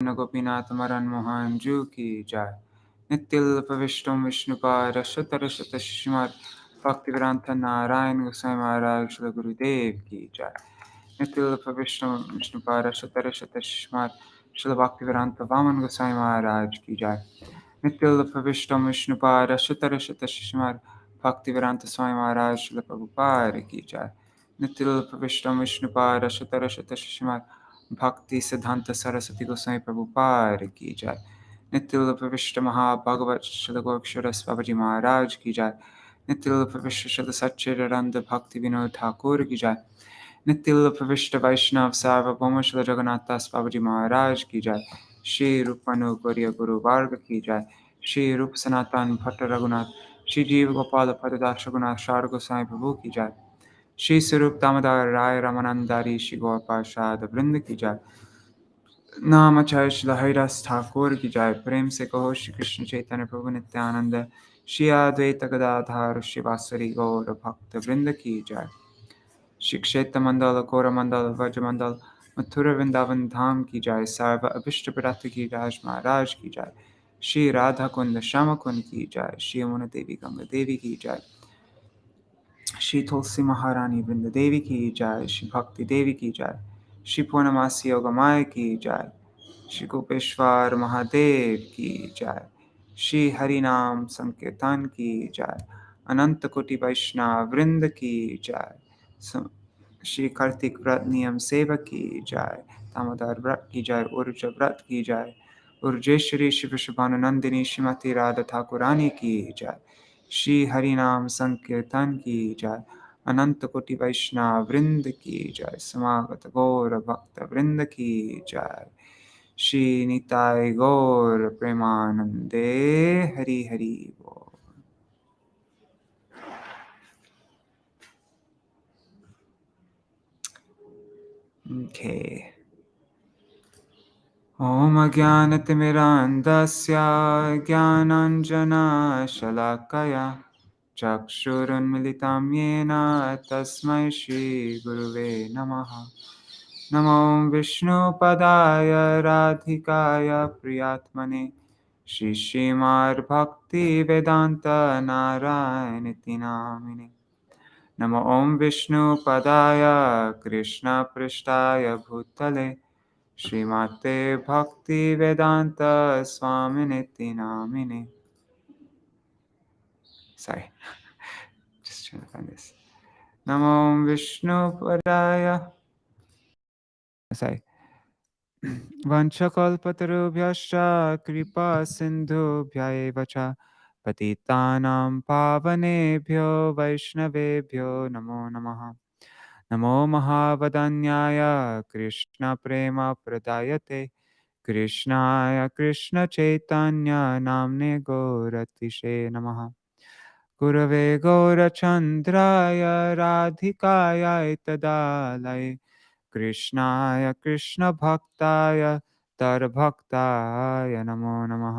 गोपीनाथ मरन मोहन जू की जय। नित्य प्रविष्टो विष्णुपाद शतरशत श्रीमद भक्तिवेदांत नारायण गोसाई महाराज श्री गुरुदेव की जय। नित्य प्रविष्टो विष्णुपाद शतरशत श्रीमद श्री भक्तिवेदांत वामन गोसाई महाराज की जय। नित्य प्रविष्टो विष्णुपाद शतरशत श्रीमद भक्तिवेदांत स्वामी महाराज श्री प्रभुपाद की जय। नित्य प्रविष्टो विष्णुपाद शतरशत श्रीमद भक्ति सिद्धांत सरस्वती गोसाई प्रभुपाद की जय। नित्य प्रविष्ट महाभागवत श्री गोक्षर स्वामी महाराज की जय। नित्य प्रविष्ट श्री सच्चिदानंद भक्ति विनोद ठाकुर की जय। नित्य प्रविष्ट वैष्णव सार्वभौम श्री जगन्नाथ स्वामी महाराज की जय। श्री रूप गौरिय गुरु वर्ग की जय। श्री रूप सनातन भट्ट रघुनाथ श्री जीव गोपाल पददास रघुनाथ शार गोसाई प्रभु की जय। श्री स्वरूप दामोदर राय रामानंदारी श्री गौपाशाद वृंद की जय। नाम आचार्य श्री हरिदास ठाकुर की जय। प्रेम से कहो श्री कृष्ण चैतन्य प्रभु नित्यानंद श्री अद्वैत गदाधर शिवासरी गौर भक्त वृंद की जय। श्री क्षेत्र मंडल कोरमंडल व्रजमंडल मथुरा वृंदावन धाम की जय। सर्व अभिष्ट प्राप्ति की राज महाराज की जय। श्री राधा कुंद श्याम कुंद की जय। श्री यमुना देवी गंगा देवी की जय। श्री तुलसी महारानी वृंद देवी की जय। श्री भक्ति देवी की जय। श्री पूर्णमासी योगमाय की जय। श्री गोपेश्वर महादेव की जय। श्री हरिनाम संकीर्तन की जय। अनंत कोटि वैष्णव वृंद की जय। श्री कार्तिक व्रत नियम सेवक की जय। दामोदर व्रत की जय। उर्ज व्रत की जय। उर्जेश्वरी शिव शुभानंदिनी श्रीमती राधा ठाकुरानी की जय। श्री हरिनाम संकीर्तन की जय। अनंत कोटि वैष्णव वृंद की जय। समागत गौर भक्त वृंद की जय। श्री निताय गौर प्रेमानंदे हरि हरि बोल। Okay. ॐ अज्ञानतिमिरान्धस्य ज्ञानाञ्जनशलाकया चक्षुरुन्मिलितं येन तस्मै श्रीगुरुवे नमः। नमो विष्णुपदाय राधिकाय प्रियात्मने श्रीश्रीमद्भक्तिवेदान्तनारायणीति नामिने। नमो ॐ विष्णुपदाय कृष्णपृष्ठाय भूतले श्रीमते Bhaktivedanta स्वामिनिति नामिने. Sorry, just trying to find this. Namo Vishnupadaya. Sorry. Vanchakalpatarubhyascha kripa sindhubhya eva cha patitanam pavanebhyo vaishnavebhyo namo namaha. नमो महावदन्याय कृष्ण प्रेम प्रदायते कृष्णाय कृष्ण चैतन्य नाम्ने गौरतिशे नमः। गुरवे गौरचन्द्राय राधिकाय तदालये कृष्णाय कृष्ण भक्ताय तरभक्ताय नमो नमः।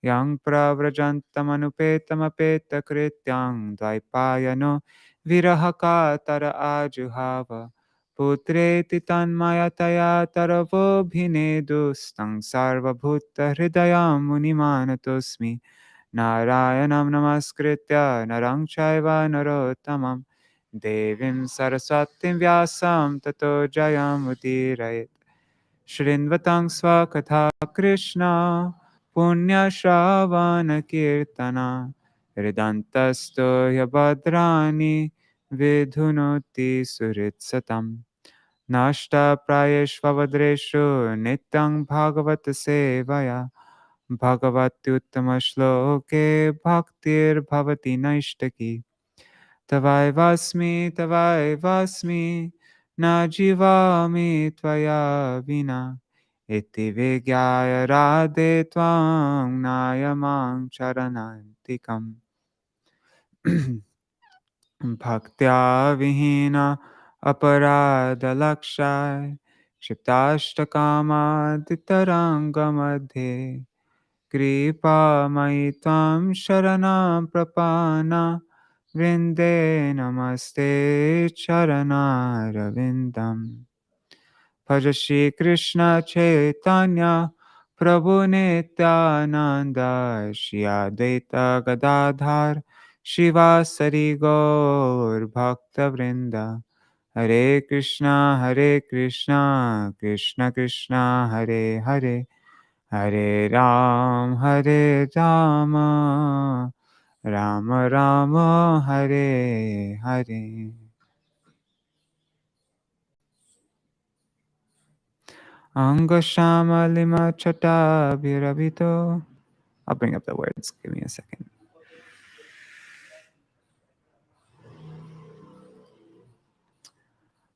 यं प्रव्रजन्तमनुपेतमपेतकृत्यं द्वैपायनो विरहकातर आजुहाव पुत्रेति तन्मयतया तरवोऽभिनेदुस्तं सर्वभूतहृदयं मुनिमानतोऽस्मि। नारायणं नमस्कृत्य नरं चैव नरोत्तमं देवीं सरस्वतीं व्यासं ततो जयमुदीरयेत्। शृण्वतां स्वकथा कृष्ण पुण्यश्रवणकीर्तना हृदन्तस्तो ह्यभद्राणि विधुनोति सुहृत्सतम्। नष्टप्रायेष्वभद्रेषु नित्यं भागवत सेवया भगवत्युत्तमश्लोके भक्तिर्भवति नैष्टकी। तवैवास्मि तवैवास्मि न जीवामि त्वया विना इति विज्ञाय राधे त्वां नायमां शरणान्तिकम्। भक्त्या विहीना अपराधलक्षाय क्षिप्ताष्टकामादितरङ्गमध्ये कृपामयि त्वां शरणं प्रपन्ना वृन्दे नमस्ते चरणारविन्दम्। Bhaja Shri Krishna Chaitanya Prabhu Nityananda Shri Advaita Gadadhar Shivasari Gaur Bhakta Vrinda Hare Krishna, Krishna Krishna, Hare Hare, Hare Rama, Rama Rama, Hare Hare. Anga Shama Lima Chata Virabhito. I'll bring up the words. Give me a second.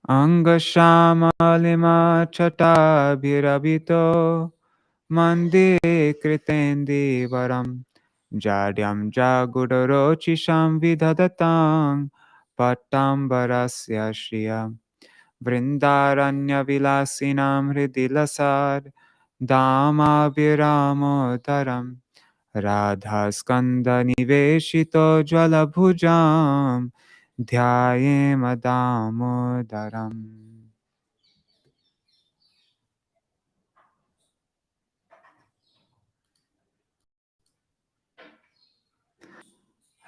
Anga Shama Lima Chata Virabhito. Mande kritendi varam jadyam jagudorochisham vidhadatang patambarasya shriyam vrindaranya vilasinam hridilasad dhamabhiramodaram radha skanda niveshito jvalabhujam dhyayema damodaram.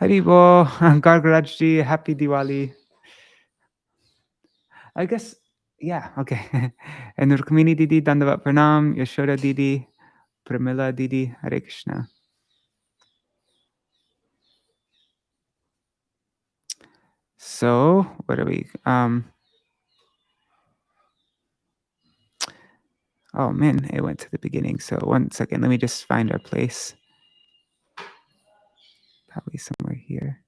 Haribo, Gargarajji, happy Diwali. I guess, yeah, okay. And Rukmini Didi, Dandavat Pranam, Yashoda Didi, Pramila Didi, Hare Krishna. So, what are we? Oh man, it went to the beginning. So, one second, let me just find our place. Probably somewhere here.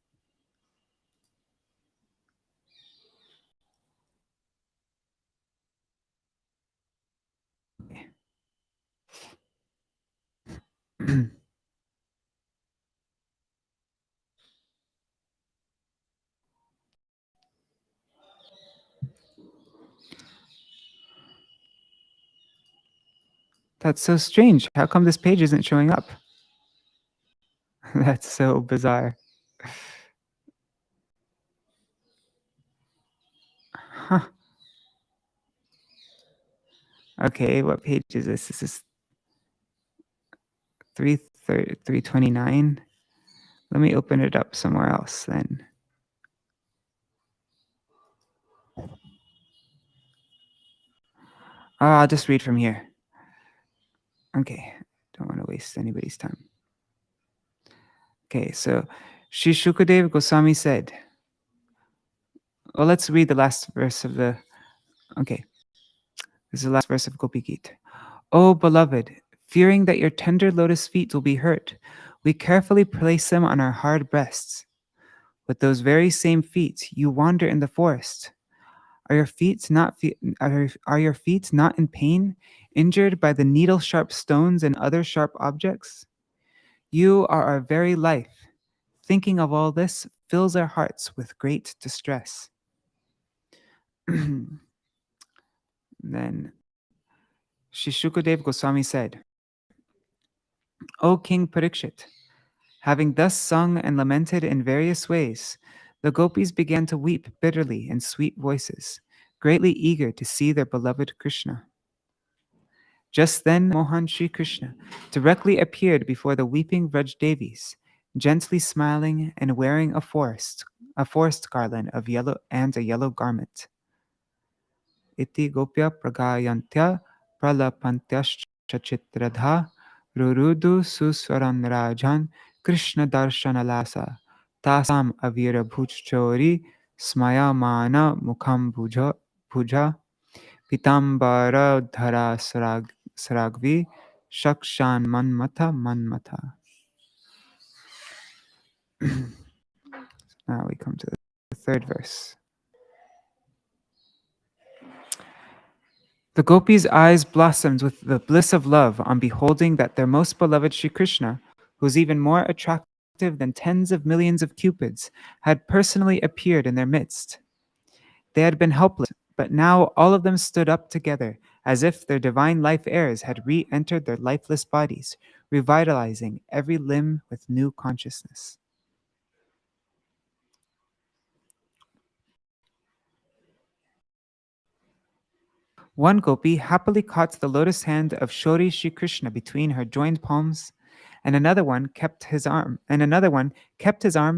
That's so strange. How come this page isn't showing up? That's so bizarre. Huh. Okay, what page is this? This is 329. Let me open it up somewhere else then. I'll just read from here. Okay, don't want to waste anybody's time. Okay, so Sri Shukadev Goswami said, well, let's read the last verse of the, okay, this is the last verse of Gopi Gita. O beloved, fearing that your tender lotus feet will be hurt, we carefully place them on our hard breasts. With those very same feet, you wander in the forest. Are your feet not in pain, injured by the needle-sharp stones and other sharp objects? You are our very life. Thinking of all this fills our hearts with great distress. Then Shri Shukadev Goswami said, O King Parikshit, having thus sung and lamented in various ways, the gopis began to weep bitterly in sweet voices, greatly eager to see their beloved Krishna. Just then Mohan Shri Krishna directly appeared before the weeping Vrajdevis, gently smiling and wearing a forest garland of yellow and a yellow garment. Iti gopya pragayantya pralapantyashchachitradha rurudu suswaran rajan Krishna darshanalasa tasam avira bhujchori smayamana mukham bhuja pitambara dhara saragvi shakshan manmata. Now we come to the third verse. The gopis' eyes blossomed with the bliss of love on beholding that their most beloved Sri Krishna, who is even more attractive than tens of millions of cupids, had personally appeared in their midst. They had been helpless, but now all of them stood up together, as if their divine life airs had re-entered their lifeless bodies, revitalizing every limb with new consciousness. One gopi happily caught the lotus hand of Shori Shri Krishna between her joined palms, and another one kept his arm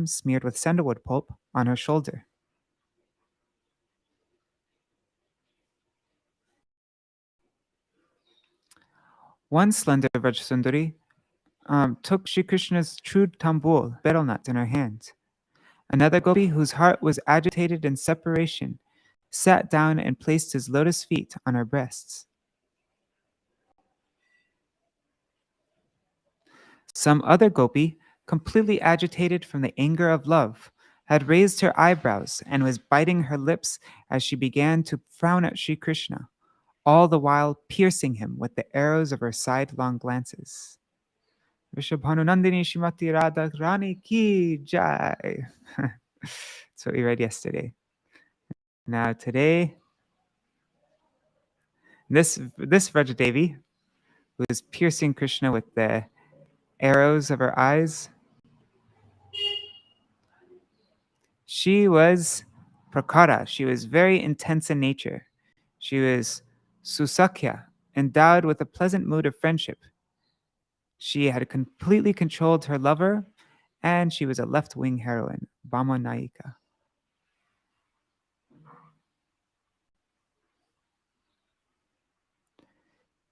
smeared with sandalwood pulp on her shoulder. One slender Vrajasundari took Shri Krishna's true tambul, betel nut, in her hand. Another gopi, whose heart was agitated in separation, sat down and placed his lotus feet on her breasts. Some other gopi, completely agitated from the anger of love, had raised her eyebrows and was biting her lips as she began to frown at Sri Krishna, all the while piercing him with the arrows of her sidelong glances. Vrishabhanunandini Shrimati Radha Rani Ki Jai. That's what we read yesterday. Now today, this Vrajadevi, who is piercing Krishna with the arrows of her eyes, she was prakara. She was very intense in nature. She was susakya, endowed with a pleasant mood of friendship. She had completely controlled her lover, and she was a left-wing heroine, Bama Naika.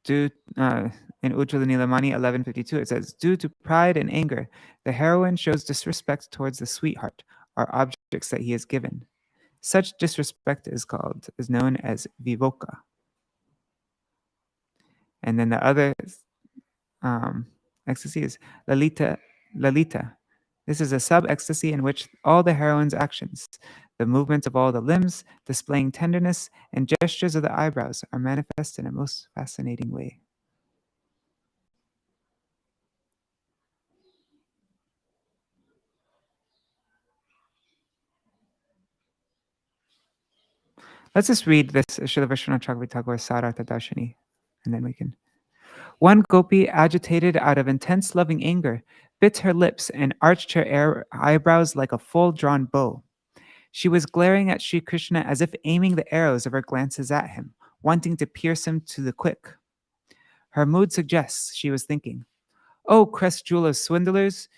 In Ujjvala Nilamani 1152, it says, due to pride and anger, the heroine shows disrespect towards the sweetheart, or objects that he has given. Such disrespect is known as vivoka. And then the other ecstasy is lalita. This is a sub-ecstasy in which all the heroine's actions, the movements of all the limbs, displaying tenderness, and gestures of the eyebrows are manifest in a most fascinating way. Let's just read this Srila Vishwanath Chakravarti Thakur's Rāsa-pañcādhyāyī, and then we can. One gopi, agitated out of intense loving anger, bit her lips and arched her eyebrows like a full-drawn bow. She was glaring at Sri Krishna as if aiming the arrows of her glances at him, wanting to pierce him to the quick. Her mood suggests she was thinking, "Oh, crest jewel of swindlers,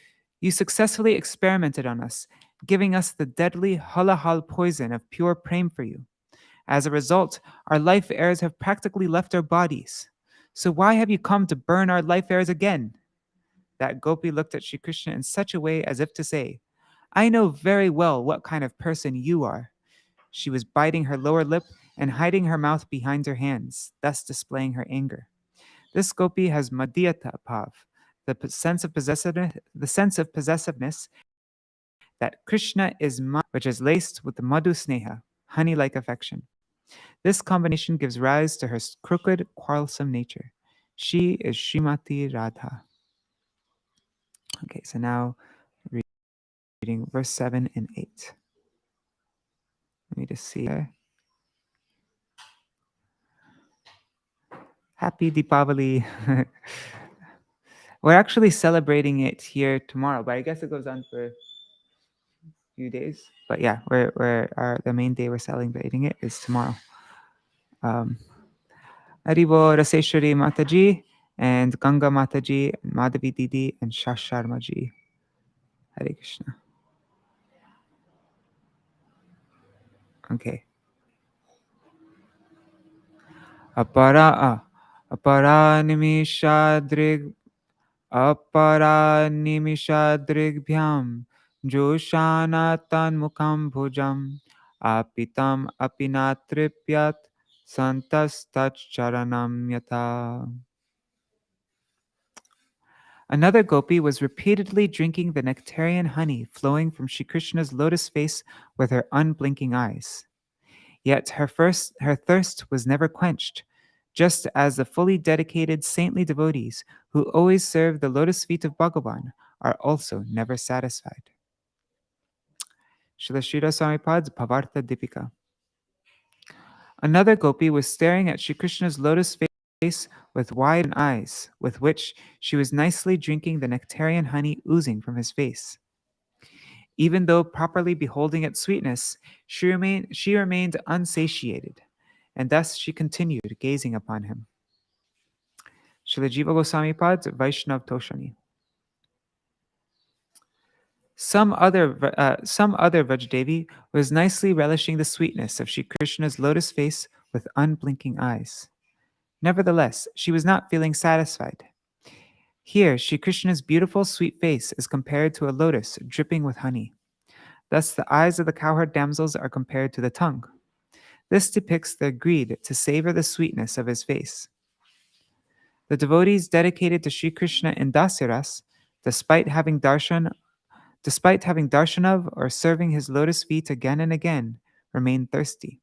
you successfully experimented on us, giving us the deadly halahal poison of pure prem for you. As a result, our life heirs have practically left our bodies. So why have you come to burn our life heirs again?" That gopi looked at Sri Krishna in such a way as if to say, "I know very well what kind of person you are." She was biting her lower lip and hiding her mouth behind her hands, thus displaying her anger. This gopi has madhyata bhav, the sense of possessiveness that Krishna is ma, which is laced with the madhu sneha, honey-like affection. This combination gives rise to her crooked, quarrelsome nature. She is Srimati Radha. Okay, so now reading verse 7 and 8. Let me just see here. Happy Deepavali. We're actually celebrating it here tomorrow, but I guess it goes on for a few days. But yeah, the main day we're celebrating it is tomorrow. Haribo Raseshwari Mataji and Ganga Mataji, and Madhavi Didi and Shasharmaji. Hare Krishna. Okay. Aparanimishadrigbhyam Joshanatan Mukham Bhujam Apitam Apinatripyat Santastachcharanam Yata. Another gopi was repeatedly drinking the nectarian honey flowing from Shri Krishna's lotus face with her unblinking eyes. Yet her thirst was never quenched, just as the fully dedicated saintly devotees who always serve the lotus feet of Bhagavan are also never satisfied. Srila Sridhar Swami Pad's Bhavartha Dipika. Another gopi was staring at Shri Krishna's lotus face with wide eyes, with which she was nicely drinking the nectarian honey oozing from his face. Even though properly beholding its sweetness, she remained unsatiated. and thus she continued gazing upon him. Srila Jiva Goswami Pad Vaishnav Toshani. Some other Vrajdevi was nicely relishing the sweetness of Sri Krishna's lotus face with unblinking eyes. Nevertheless, she was not feeling satisfied. Here, Sri Krishna's beautiful sweet face is compared to a lotus dripping with honey. Thus, the eyes of the cowherd damsels are compared to the tongue. This depicts their greed to savor the sweetness of his face. The devotees dedicated to Sri Krishna in Dasiras, despite having darshan of or serving his lotus feet again and again, remain thirsty.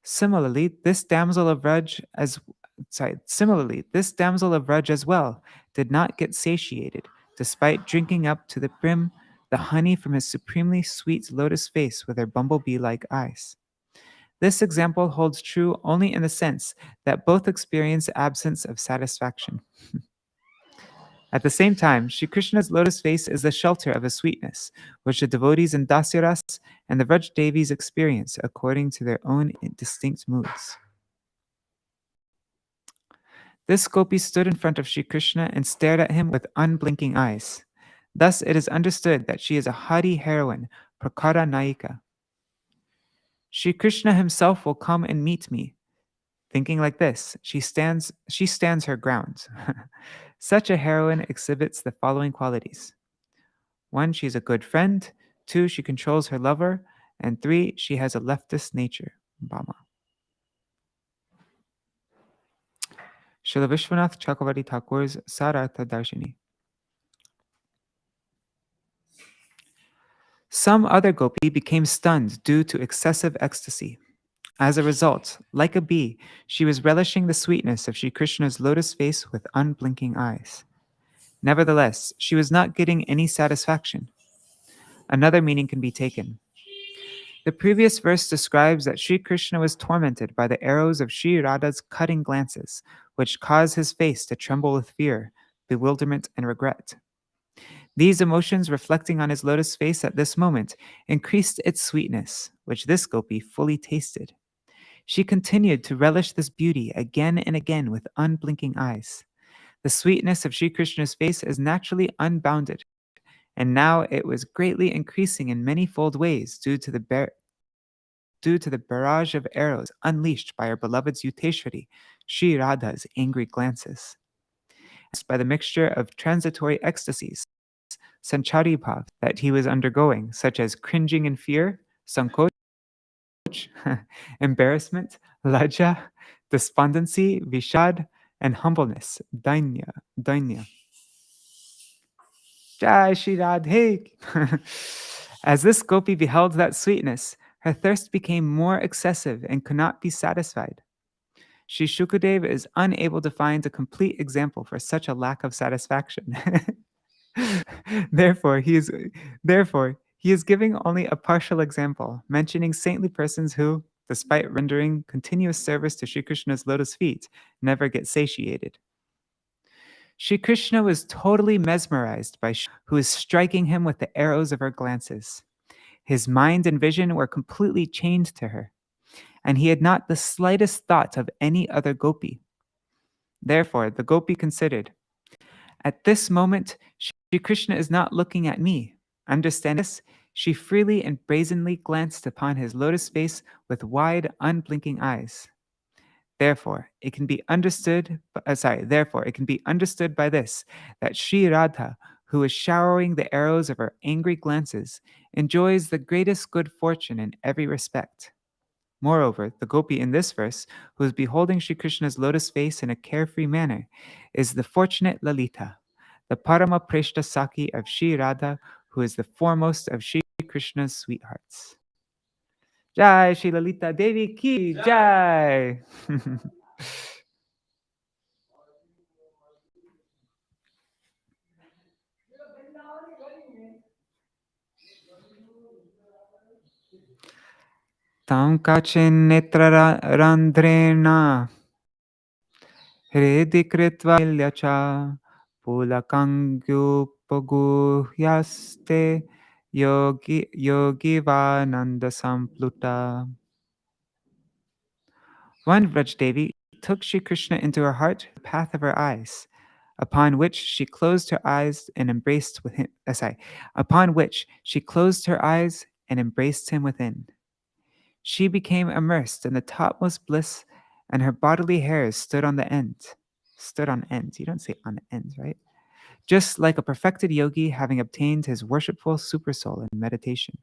Similarly, this damsel of Vraj as well did not get satiated, despite drinking up to the brim the honey from his supremely sweet lotus face with her bumblebee-like eyes. This example holds true only in the sense that both experience absence of satisfaction. At the same time, Sri Krishna's lotus face is the shelter of his sweetness, which the devotees in Dasiras and the Vraj Devis experience according to their own distinct moods. This gopi stood in front of Sri Krishna and stared at him with unblinking eyes. Thus, it is understood that she is a haughty heroine, Prakara Naika. Sri Krishna himself will come and meet me. Thinking like this, she stands her ground. Such a heroine exhibits the following qualities. 1, she is a good friend. 2, she controls her lover. And 3, she has a leftist nature. Bama. Srila Vishwanath Chakravarti Thakur's Rāsa-pañcādhyāyī. Some other gopi became stunned due to excessive ecstasy. As a result, like a bee, she was relishing the sweetness of Sri Krishna's lotus face with unblinking eyes. Nevertheless, she was not getting any satisfaction. Another meaning can be taken. The previous verse describes that Sri Krishna was tormented by the arrows of Sri Radha's cutting glances, which caused his face to tremble with fear, bewilderment, and regret. These emotions reflecting on his lotus face at this moment increased its sweetness, which this gopi fully tasted. She continued to relish this beauty again and again with unblinking eyes. The sweetness of Sri Krishna's face is naturally unbounded, and now it was greatly increasing in many-fold ways due to the barrage of arrows unleashed by our beloved's Yuteshwari, Sri Radha's angry glances. By the mixture of transitory ecstasies, sanchari bhav, that he was undergoing, such as cringing in fear, sankoch, embarrassment, lajja, despondency, vishad, and humbleness, dainya. Jai Shri Radhe. As this gopi beheld that sweetness, her thirst became more excessive and could not be satisfied. Sri Shukadev is unable to find a complete example for such a lack of satisfaction. Therefore, he is giving only a partial example, mentioning saintly persons who, despite rendering continuous service to Sri Krishna's lotus feet, never get satiated. Sri Krishna was totally mesmerized by Shri, who is striking him with the arrows of her glances. His mind and vision were completely chained to her, and he had not the slightest thought of any other gopi. Therefore, the gopi considered, at this moment, Sri Krishna is not looking at me. Understand this? She freely and brazenly glanced upon his lotus face with wide, unblinking eyes. Therefore, it can be understood by this that Sri Radha, who is showering the arrows of her angry glances, enjoys the greatest good fortune in every respect. Moreover, the gopi in this verse, who is beholding Sri Krishna's lotus face in a carefree manner, is the fortunate Lalita, the Parama Preshta Saki of Sri Radha, who is the foremost of Sri Krishna's sweethearts. Jai Shri Lalita Devi Ki Jai! Tam kachin netrarandrena hridi kritva ilyacha pulakangyupaguhyaste yogivananda sampluta. One Vrajdevi took Sri Krishna into her heart, the path of her eyes, upon which she closed her eyes and embraced with him. Upon which she closed her eyes and embraced him within. She became immersed in the topmost bliss, and her bodily hairs stood on the end. Stood on end. You don't say on end, right? Just like a perfected yogi having obtained his worshipful supersoul in meditation.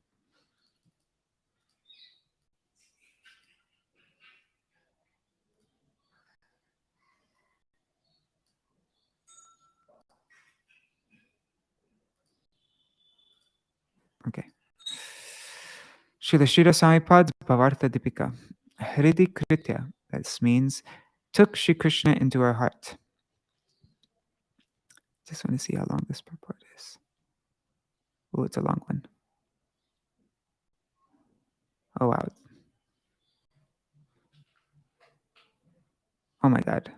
Okay. Srila Srila Samipad Bhavarta-dīpika. Hridi Kritya. This means took Sri Krishna into her heart. Just want to see how long this purport is. Oh, it's a long one. Oh, wow. Oh, my God.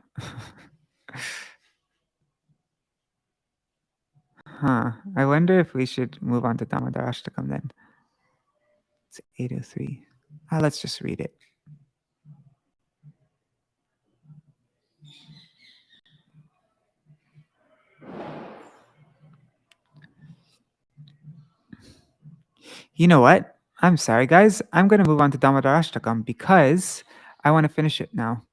Huh. I wonder if we should move on to Dāmodarāṣṭakam then. It's 803. Let's just read it. You know what? I'm sorry, guys. I'm going to move on to Dāmodarāṣṭakam because I want to finish it now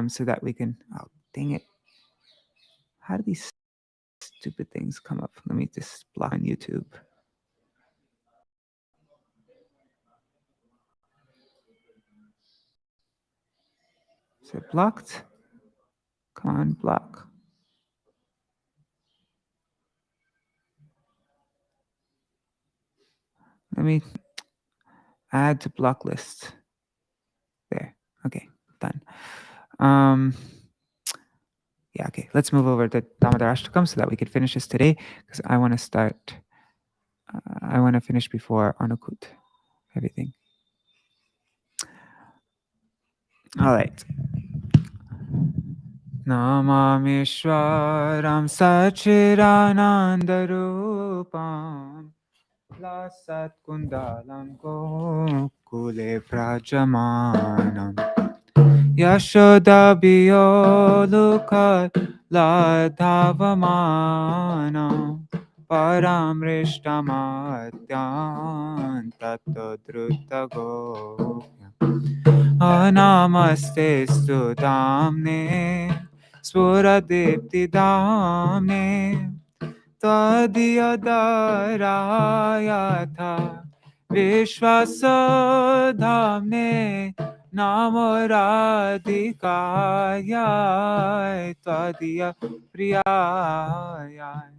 so that we can... Oh, dang it. How do these stupid things come up? Let me just block on YouTube. Is it blocked? Come on, block. Let me add to block list. There. Okay, done. Yeah, okay. Let's move over to Dāmodarāṣṭakam so that we can finish this today because I want to start. I want to finish before Anukut. Everything. All right. Namamishwaram Sachidanandarupam Lasat Kundalam Gokule Prajamanam Yashoda Biyolukat Ladhavamanam Paramrishtamadyan Tattodrutago Namaste Sudamne Spuradipti Damne Tadyadarayatha Vishwasadhamne Namoradhikāyai Tadya Priyāyai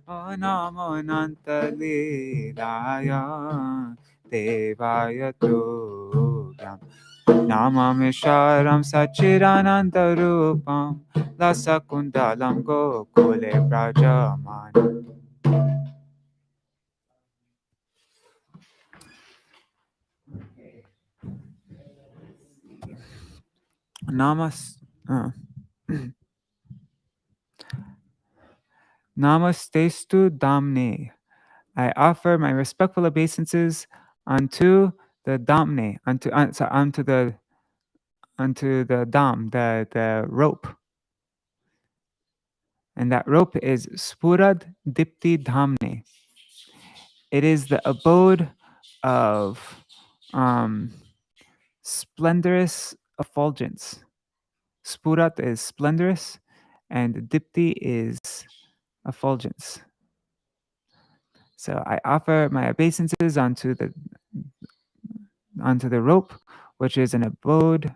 Namonantalilaya Devaya Tugyam Namamisharam Sachidanandarupam Lasakundalam Gokule Prajamanam. Namastestu Damne. I offer my respectful obeisances unto the Damne, unto the Dam, the rope. And that rope is Spurad Dipti Dhamne. It is the abode of splendorous effulgence. Spurat is splendorous, and Dipti is effulgence. So I offer my obeisances onto the rope, which is an abode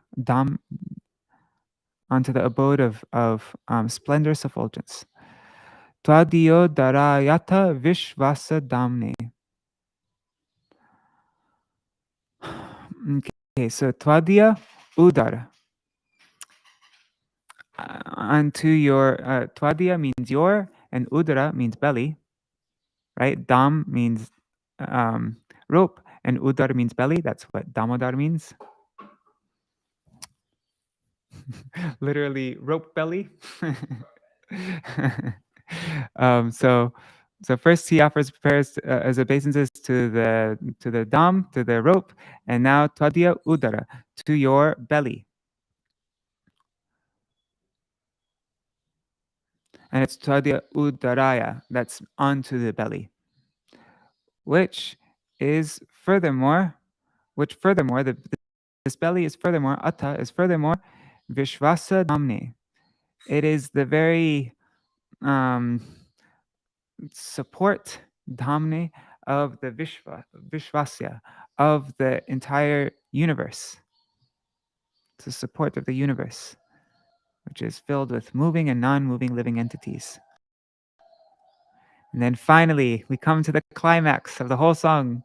onto the abode of splendorous effulgence. Tvadio-darayata vishvasa damne. Okay, so Tvadia Udara. Unto your Tvadia means your, and Udara means belly, right? Dam means rope, and Udara means belly. That's what Damodar means. Literally rope belly. So first he offers prayers as obeisances to the dam, to the rope, and now Tvadia Udara, to your belly. and it's Tadya Udaraya, that's onto the belly, which is furthermore, this belly is furthermore, Atta is furthermore, Vishvasa Dhamne. It is the very support Dhamne of the Vishvasya, of the entire universe. It's the support of the universe, which is filled with moving and non-moving living entities. And then finally, we come to the climax of the whole song.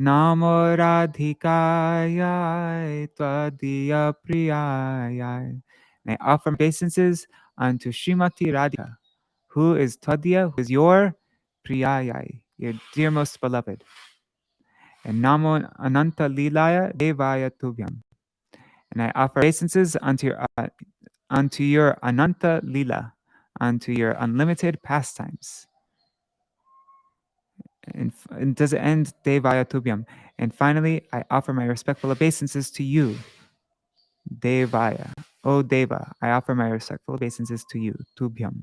Dāmodarāṣṭakam Tvadiya-priyāyī. And I offer obeisances unto Srimati Radhika, who is Tadya, who is your priyāyī, your dearmost beloved. And Namo Ananta Lilaya Devaya Tubhyam. And I offer obeisances unto your Ananta Lila, unto your unlimited pastimes. And does it end Devaya Tubhyam? And finally, I offer my respectful obeisances to you, Devaya. O Deva, I offer my respectful obeisances to you, Tubhyam.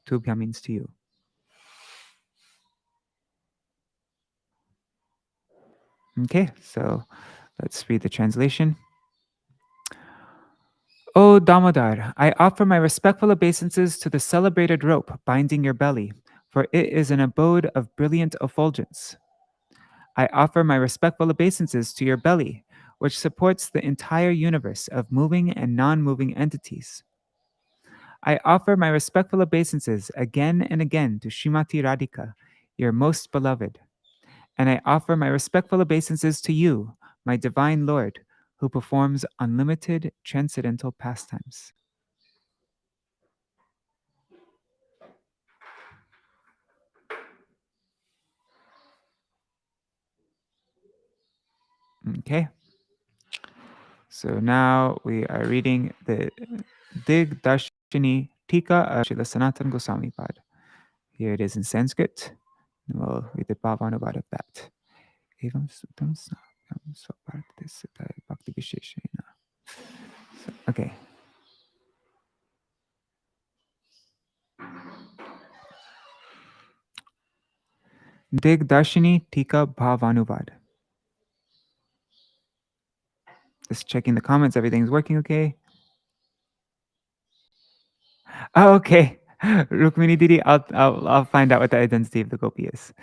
Tubhyam means to you. Okay, so let's read the translation. O Damodar, I offer my respectful obeisances to the celebrated rope binding your belly, for it is an abode of brilliant effulgence. I offer my respectful obeisances to your belly, which supports the entire universe of moving and non-moving entities. I offer my respectful obeisances again and again to Srimati Radhika, your most beloved. And I offer my respectful obeisances to you, my divine Lord, who performs unlimited transcendental pastimes. Okay. So now we are reading the Dig-darśinī-ṭīkā of Srila Sanatana Goswami Pad. Here it is in Sanskrit. We'll read the Bhavanubad of that. Evam sutam snakam swapartisitai bhakti visheshena. Okay. Dig-darśinī-ṭīkā Bhavanubad. Just checking the comments. Everything's working okay? Oh, okay. Rukmini Didi, I'll find out what the identity of the gopi is.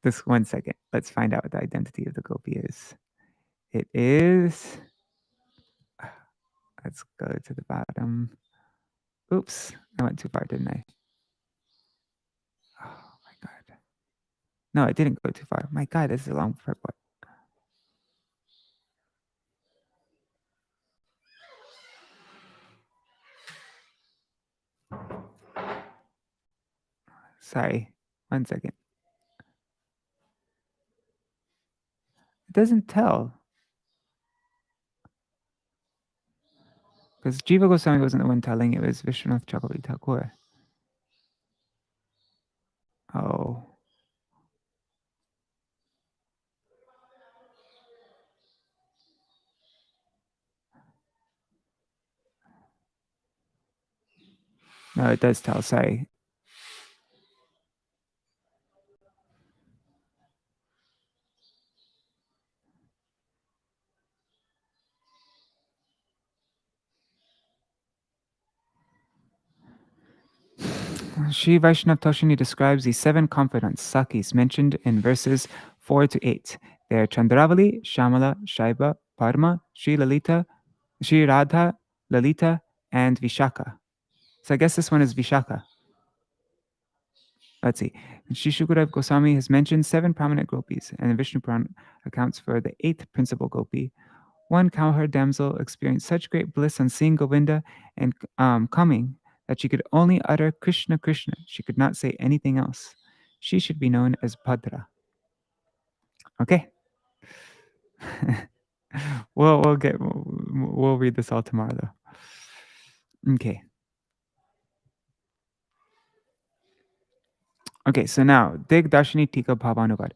Just 1 second. Let's find out what the identity of the gopi is. It is... Let's go to the bottom. Oops, I went too far, didn't I? Oh my God. No, I didn't go too far. My God, this is a long report. Sorry, 1 second. It doesn't tell. Because Jiva Goswami wasn't the one telling, it was Vishwanath Chakravarti Thakur. Oh. No, it does tell, sorry. Sri Vaishnava Toshini describes the 7 confidants, Sakis, mentioned in verses 4 to 8. They are Chandravali, Shamala, Shaiba, Parma, Sri Lalita, Sri Radha, Lalita, and Vishaka. So I guess this one is Vishaka. Let's see. Sri Shukadev Goswami has mentioned 7 prominent gopis, and the Vishnu Purana accounts for the 8th principal gopi. One cowherd damsel experienced such great bliss on seeing Govinda and coming that she could only utter Krishna, Krishna. She could not say anything else. She should be known as Bhadra. Okay. We'll read this all tomorrow though. Okay. Okay, so now Dig-darśinī-ṭīkā Bhavanubad.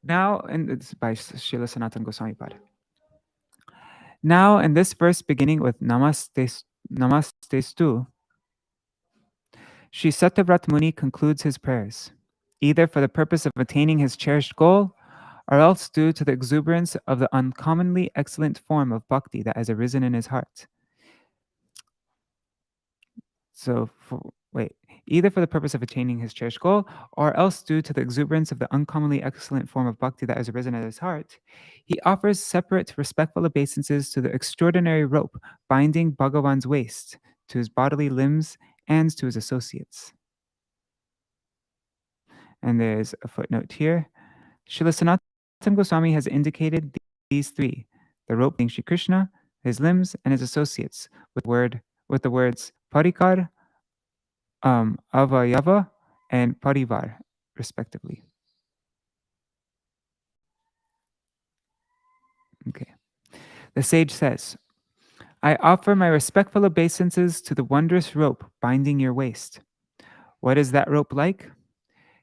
Now, and it's by Srila Sanatana Goswami Pad. Now, in this verse beginning with Namastestu, Sri Satyavrat Muni concludes his prayers, either for the purpose of attaining his cherished goal, or else due to the exuberance of the uncommonly excellent form of bhakti that has arisen in his heart. Either for the purpose of attaining his cherished goal, or else due to the exuberance of the uncommonly excellent form of bhakti that has arisen in his heart, he offers separate respectful obeisances to the extraordinary rope binding Bhagavan's waist, to his bodily limbs, and to his associates. And there's a footnote here. Srila Sanatana Goswami has indicated these three: the rope being Shri Krishna, his limbs, and his associates, with the words parikar, avayava, and parivar, respectively. Okay. The sage says, I offer my respectful obeisances to the wondrous rope binding your waist. What is that rope like?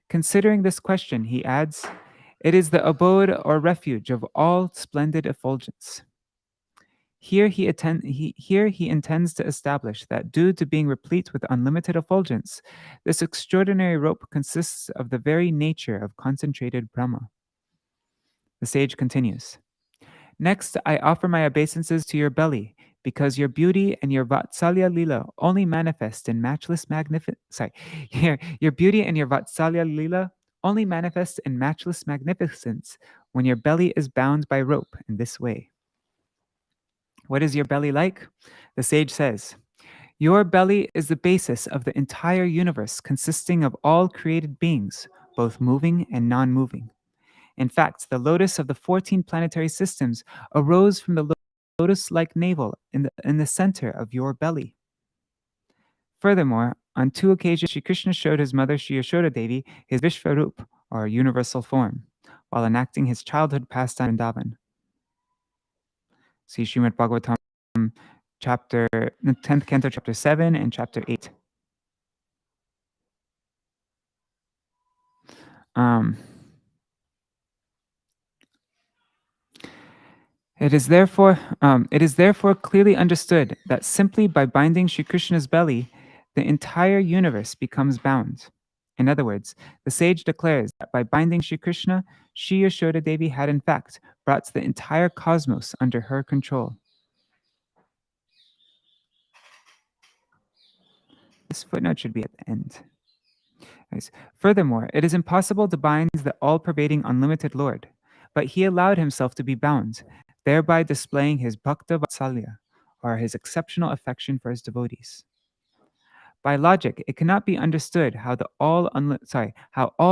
Considering this question, he adds, it is the abode or refuge of all splendid effulgence. Here he intends to establish that due to being replete with unlimited effulgence, this extraordinary rope consists of the very nature of concentrated Brahma. The sage continues, next, I offer my obeisances to your belly, because your beauty and your Vatsalya Lila only manifest in matchless magnificence. Your beauty and your Vatsalya Lila only manifest in matchless magnificence when your belly is bound by rope in this way. What is your belly like? The sage says, your belly is the basis of the entire universe, consisting of all created beings, both moving and non-moving. In fact, the lotus of the 14 planetary systems arose from the lotus-like navel in the center of your belly. Furthermore, on 2 occasions, Sri Krishna showed his mother Sri Yashoda Devi his Vishvarup, or universal form, while enacting his childhood pastime in Vrindavan. See Srimad Bhagavatam, chapter 10th canto, chapter 7 and chapter 8. It is therefore clearly understood that simply by binding Sri Krishna's belly, the entire universe becomes bound. In other words, the sage declares that by binding Sri Krishna, Sri Yashoda Devi had in fact brought the entire cosmos under her control. This footnote should be at the end. Furthermore, it is impossible to bind the all-pervading unlimited Lord, but he allowed himself to be bound, thereby displaying his bhakta vatsalya, or his exceptional affection for his devotees. By logic, it cannot be understood how all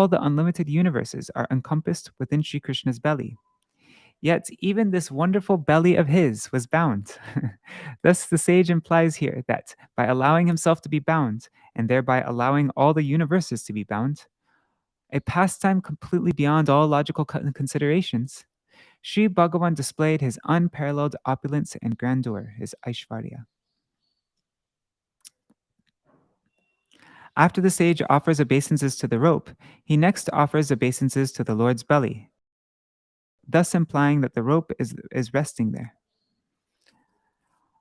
the unlimited universes are encompassed within Sri Krishna's belly. Yet even this wonderful belly of his was bound. Thus the sage implies here that by allowing himself to be bound, and thereby allowing all the universes to be bound, a pastime completely beyond all logical considerations, Sri Bhagavan displayed his unparalleled opulence and grandeur, his Aishvarya. After the sage offers obeisances to the rope, he next offers obeisances to the Lord's belly, thus implying that the rope is resting there.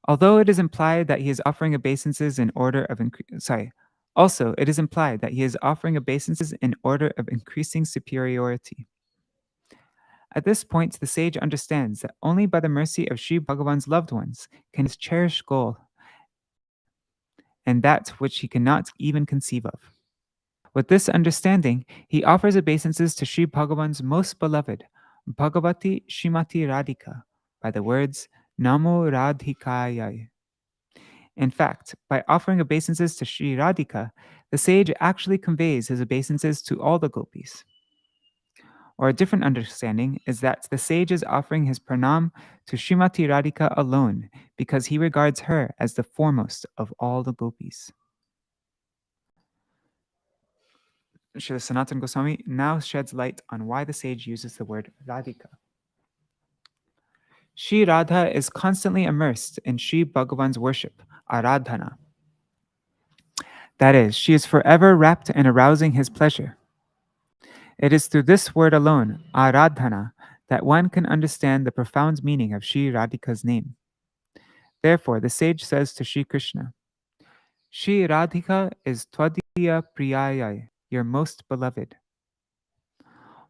Although it is implied that he is offering obeisances in order of it is implied that he is offering obeisances in order of increasing superiority. At this point, the sage understands that only by the mercy of Sri Bhagavan's loved ones can his cherished goal, and that which he cannot even conceive of. With this understanding, he offers obeisances to Sri Bhagavan's most beloved, Bhagavati Srimati Radhika, by the words Namo Radhikāyai. In fact, by offering obeisances to Sri Radhika, the sage actually conveys his obeisances to all the gopis. Or a different understanding is that the sage is offering his pranam to Srimati Radhika alone because he regards her as the foremost of all the gopis. Srila Sanatana Goswami now sheds light on why the sage uses the word Radhika. Sri Radha is constantly immersed in Sri Bhagavan's worship, Aradhana. That is, she is forever wrapped in arousing his pleasure. It is through this word alone, Aradhana, that one can understand the profound meaning of Sri Radhika's name. Therefore, the sage says to Sri Krishna, Sri Radhika is Twadhi Priyāyai, your most beloved.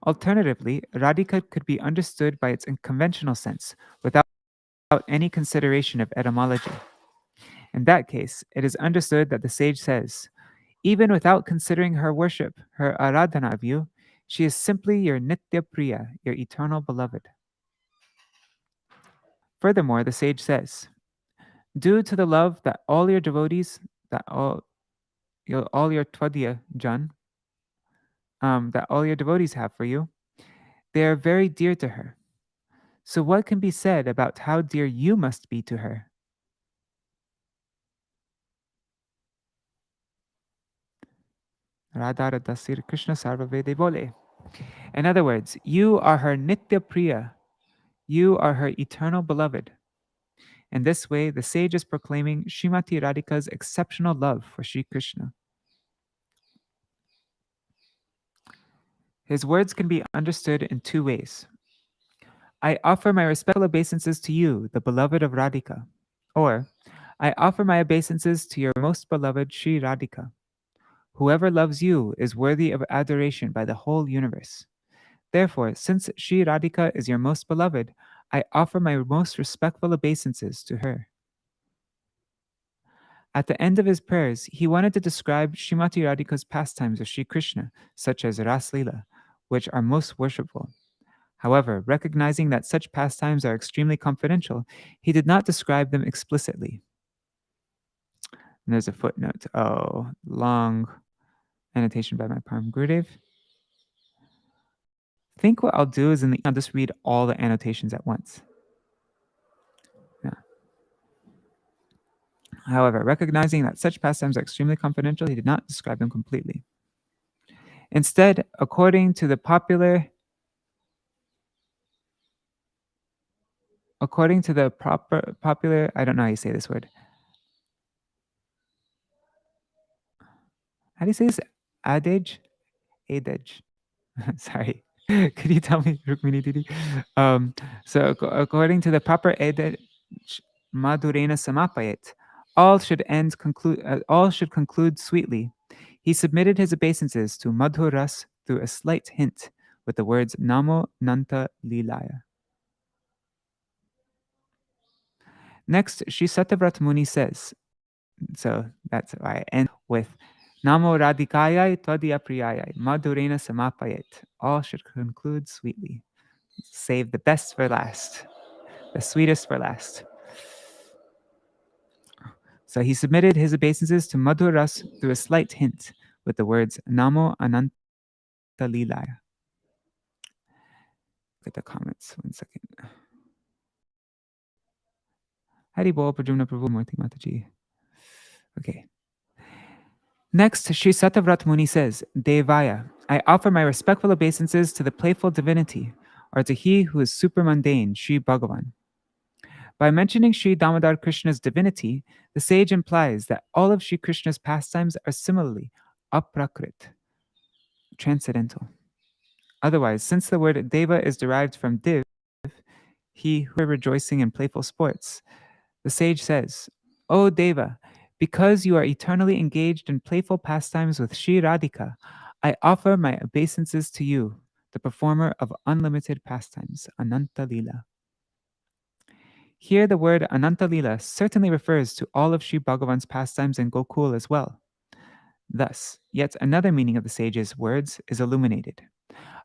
Alternatively, Radhika could be understood by its conventional sense without any consideration of etymology. In that case, it is understood that the sage says, even without considering her worship, her aradhana of you, she is simply your nitya priya, your eternal beloved. Furthermore, the sage says, due to the love that all your devotees, all your twadya jan, that all your devotees have for you, they are very dear to her. So what can be said about how dear you must be to her? Radha Dasir Krishna Sarvavede Bole. In other words, you are her nitya priya. You are her eternal beloved. In this way, the sage is proclaiming Srimati Radhika's exceptional love for Sri Krishna. His words can be understood in two ways. I offer my respectful obeisances to you, the beloved of Radhika. Or, I offer my obeisances to your most beloved Sri Radhika. Whoever loves you is worthy of adoration by the whole universe. Therefore, since Sri Radhika is your most beloved, I offer my most respectful obeisances to her. At the end of his prayers, he wanted to describe Srimati Radhika's pastimes of Sri Krishna, such as Ras Leela, which are most worshipful. However, recognizing that such pastimes are extremely confidential, he did not describe them explicitly. And there's a footnote. Oh, long annotation by my Param Gurudev. I think what I'll do is I'll just read all the annotations at once. Yeah. However, recognizing that such pastimes are extremely confidential, he did not describe them completely. Instead, according to the popular I don't know how you say this word. How do you say this? Adage? Adage. Sorry. Could you tell me, Rukmini Didi? So according to the proper adage, Madhurena Samapayet, all should conclude sweetly. He submitted his obeisances to Madhuras through a slight hint with the words Namo Nanta Lilaya. Next, Sri Satavrat Muni says, so that's why I end with Namo Radhikāyai Twadya Priyāyai Madhurena Samapayet. All should conclude sweetly. Save the best for last, the sweetest for last. So he submitted his obeisances to Madhuras through a slight hint with the words Namo Ananta Lilaya. Look at the comments. 1 second. Hari Bol Prajumna Prabhu Murti Mataji. Okay. Next, Sri Satavrat Muni says, Devaya, I offer my respectful obeisances to the playful divinity, or to he who is supermundane, Sri Bhagavan. By mentioning Sri Damodar Krishna's divinity, the sage implies that all of Sri Krishna's pastimes are similarly aprakrit, transcendental. Otherwise, since the word deva is derived from div, he who is rejoicing in playful sports, the sage says, O Deva, because you are eternally engaged in playful pastimes with Sri Radhika, I offer my obeisances to you, the performer of unlimited pastimes, Ananta Lila. Here the word Ananta Lila certainly refers to all of Sri Bhagavan's pastimes in Gokul as well. Thus, yet another meaning of the sage's words is illuminated.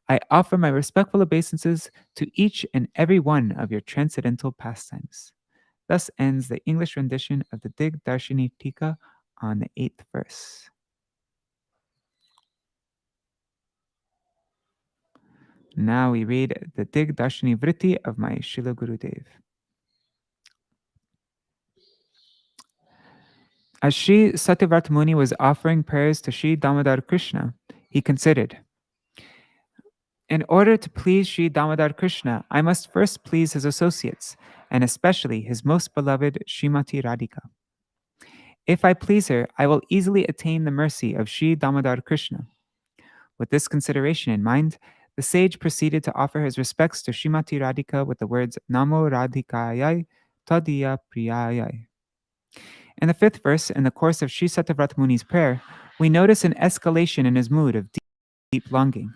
I offer my respectful obeisances to each and every one of your transcendental pastimes. Thus ends the English rendition of the Dig-darśinī-ṭīkā on the 8th verse. Now we read the Dig-darśinī vṛtti of my Srila Gurudev. As Sri Satyavrata Muni was offering prayers to Sri Damodar Krishna, he considered, in order to please Sri Damodar Krishna, I must first please his associates, and especially his most beloved Srimati Radhika. If I please her, I will easily attain the mercy of Sri Damodar Krishna. With this consideration in mind, the sage proceeded to offer his respects to Srimati Radhika with the words Namo Radhikāyai Twadya Priyāyai. In the 5th verse, in the course of Sri Satyavrata Muni's prayer, we notice an escalation in his mood of deep longing.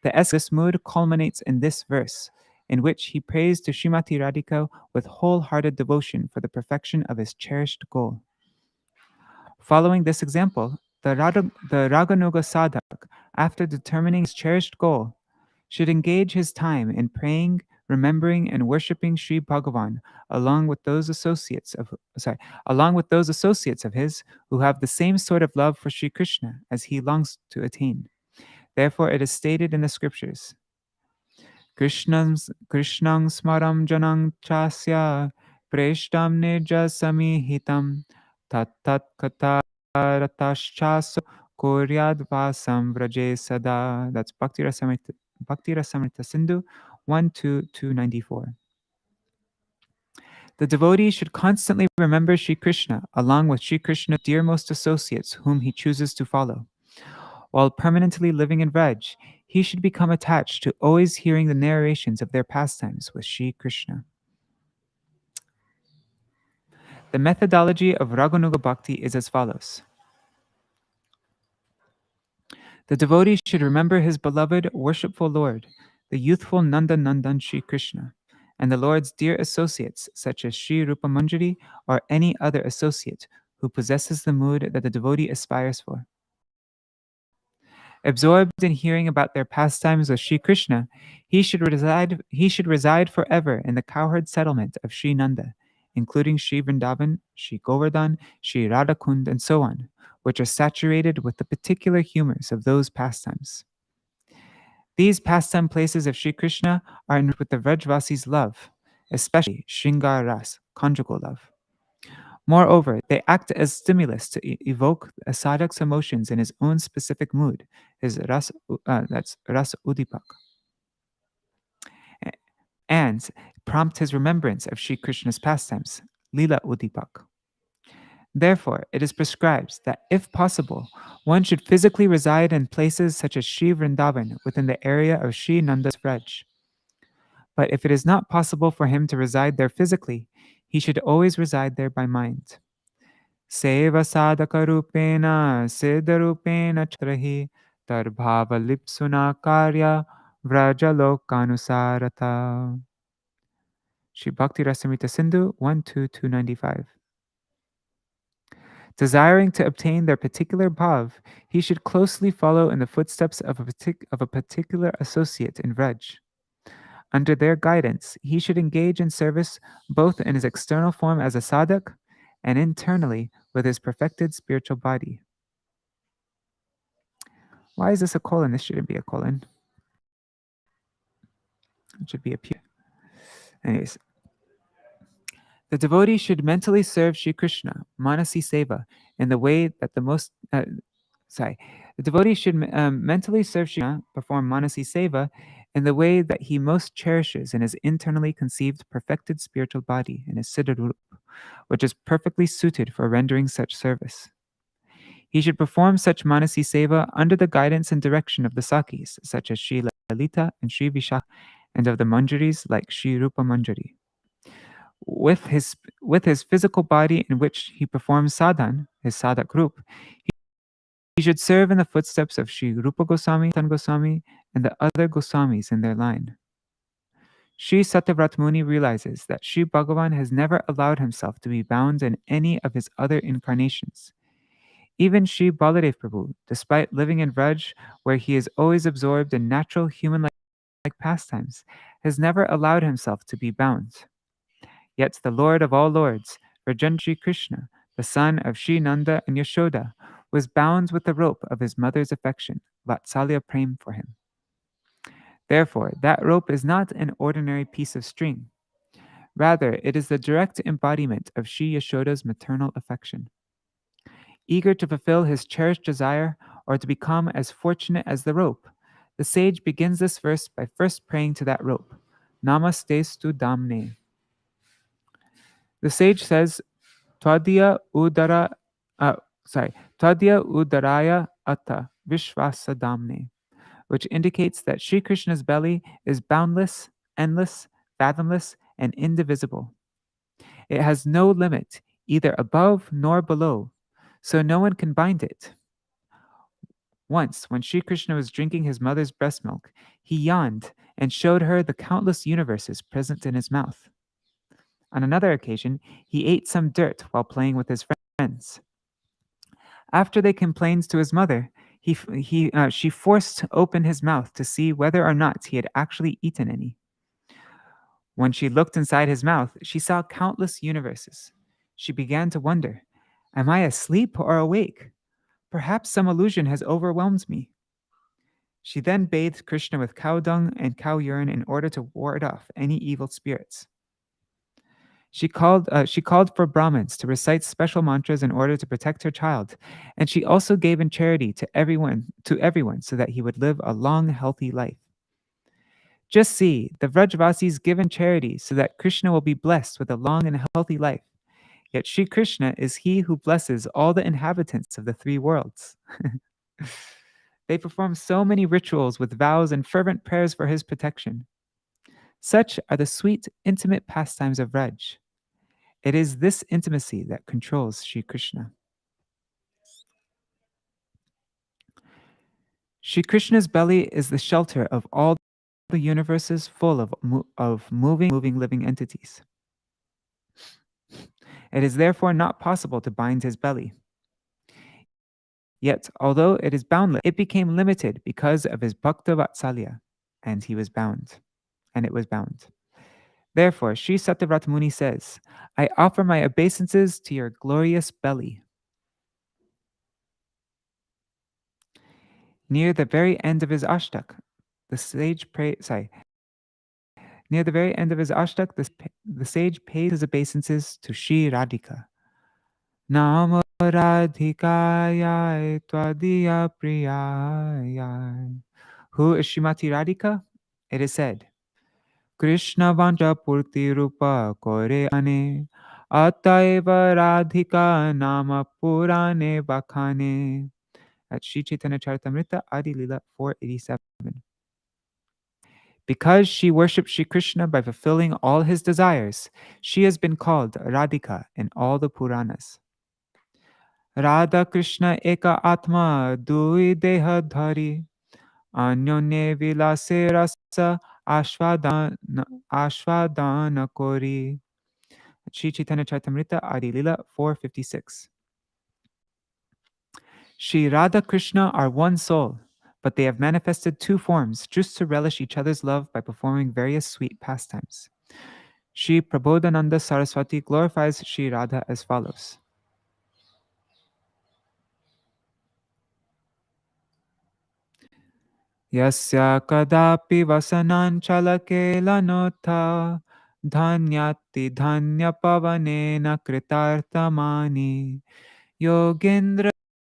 The escalation of this mood culminates in this verse, in which he prays to Srimati Radhika with wholehearted devotion for the perfection of his cherished goal. Following this example, the Raganuga sadhak, after determining his cherished goal, should engage his time in praying, remembering, and worshipping Sri Bhagavan, along with those associates of his who have the same sort of love for Sri Krishna as he longs to attain. Therefore, it is stated in the scriptures, Krishnang smaram janang chasya preshtam nirja samihitam tat katarataschaso koryad vasam vraje sada. That's Bhakti Rasamrita Sindhu 1-294. The devotee should constantly remember Sri Krishna along with Sri Krishna's dearmost associates whom he chooses to follow. While permanently living in Vraj, he should become attached to always hearing the narrations of their pastimes with Sri Krishna. The methodology of Raganuga Bhakti is as follows. The devotee should remember his beloved, worshipful Lord, the youthful Nanda Nandan Sri Krishna, and the Lord's dear associates such as Sri Rupa Manjari or any other associate who possesses the mood that the devotee aspires for. Absorbed in hearing about their pastimes with Sri Krishna, he should reside forever in the cowherd settlement of Sri Nanda, including Sri Vrindavan, Sri Govardhan, Sri Radhakund, and so on, which are saturated with the particular humors of those pastimes. These pastime places of Sri Krishna are enriched with the Vrajvasi's love, especially Shringar Ras, conjugal love. Moreover, they act as stimulus to evoke a sadhak's emotions in his own specific mood, his rasa udipak, and prompt his remembrance of Sri Krishna's pastimes, lila udipak. Therefore, it is prescribed that, if possible, one should physically reside in places such as Sri Vrindavan within the area of Sri Nanda's Vraj. But if it is not possible for him to reside there physically, he should always reside there by mind. Seva sadhaka rupena siddha rupena chatrahi tarbhava lipsuna karya vrajalokanusarata. Shri Bhakti Rasamrita Sindhu 1-295. Desiring to obtain their particular bhav, he should closely follow in the footsteps of a particular associate in Vraj. Under their guidance, he should engage in service both in his external form as a sadhak and internally with his perfected spiritual body. Why is this a colon? This shouldn't be a colon. It should be a P. Anyways. The devotee should mentally serve Sri Krishna, Manasi Seva, in the way that the devotee should mentally serve Sri Krishna, perform Manasi Seva, in the way that he most cherishes in his internally conceived perfected spiritual body, in his Siddharup, which is perfectly suited for rendering such service. He should perform such Manasi Seva under the guidance and direction of the Sakis, such as Sri Lalita and Sri Vishakha, and of the Manjaris like Sri Rupa Manjari. With his physical body in which he performs sadhan, his sadhak group, he should serve in the footsteps of Sri Rupa Goswami, Tan Goswami, and the other Goswamis in their line. Sri Satyavrat Muni realizes that Sri Bhagavan has never allowed himself to be bound in any of his other incarnations. Even Sri Baladev Prabhu, despite living in Vraj, where he is always absorbed in natural human-like pastimes, has never allowed himself to be bound. Yet the Lord of all lords, Rajendra Sri Krishna, the son of Sri Nanda and Yashoda, was bound with the rope of his mother's affection, Vatsalya Prem, for him. Therefore, that rope is not an ordinary piece of string. Rather, it is the direct embodiment of Sri Yashoda's maternal affection. Eager to fulfill his cherished desire or to become as fortunate as the rope, the sage begins this verse by first praying to that rope, Namastestu Damne. The sage says, Twadya udaraya atta vishvasa damne, which indicates that Sri Krishna's belly is boundless, endless, fathomless, and indivisible. It has no limit, either above nor below, so no one can bind it. Once, when Sri Krishna was drinking his mother's breast milk, he yawned and showed her the countless universes present in his mouth. On another occasion, he ate some dirt while playing with his friends. After they complained to his mother, she forced open his mouth to see whether or not he had actually eaten any. When she looked inside his mouth, she saw countless universes. She began to wonder, am I asleep or awake? Perhaps some illusion has overwhelmed me. She then bathed Krishna with cow dung and cow urine in order to ward off any evil spirits. She called for Brahmins to recite special mantras in order to protect her child, and she also gave in charity to everyone so that he would live a long, healthy life. Just see, the Vrajavasis give in charity so that Krishna will be blessed with a long and healthy life. Yet Sri Krishna is he who blesses all the inhabitants of the three worlds. They perform so many rituals with vows and fervent prayers for his protection. Such are the sweet, intimate pastimes of Vraj. It is this intimacy that controls Sri Krishna. Sri Krishna's belly is the shelter of all the universes full of moving living entities. It is therefore not possible to bind his belly. Yet, although it is boundless, it became limited because of his bhakta vatsalya, and he was bound, and it was bound. Therefore, Sri Satyavrata Muni says, I offer my obeisances to your glorious belly. Near the very end of his ashtak, the sage Near the very end of his ashtak, the sage pays his obeisances to Sri Radhika. Nāmodarāṣṭakam tvadiya priyāyai. Who is Srimati Radhika? It is said, Krishna vancha purti rupa kore ane, ataiva Radhika nama purane bakhane. At Sri Chaitanya Charitamrita Adi Lila 487. Because she worshipped Sri Krishna by fulfilling all his desires, she has been called Radhika in all the Puranas. Radha Krishna eka atma dui deha dhari, anyone vilase rasa ashvadana kori. Sri Chaitanya Charitamrita Adi Lila 456. Sri Radha Krishna are one soul, but they have manifested two forms just to relish each other's love by performing various sweet pastimes. Sri Prabodhananda Saraswati glorifies Sri Radha as follows. Yasya kadapi vasanančalake lanotha dhanyati dhanya pavanena kritartamani yogendra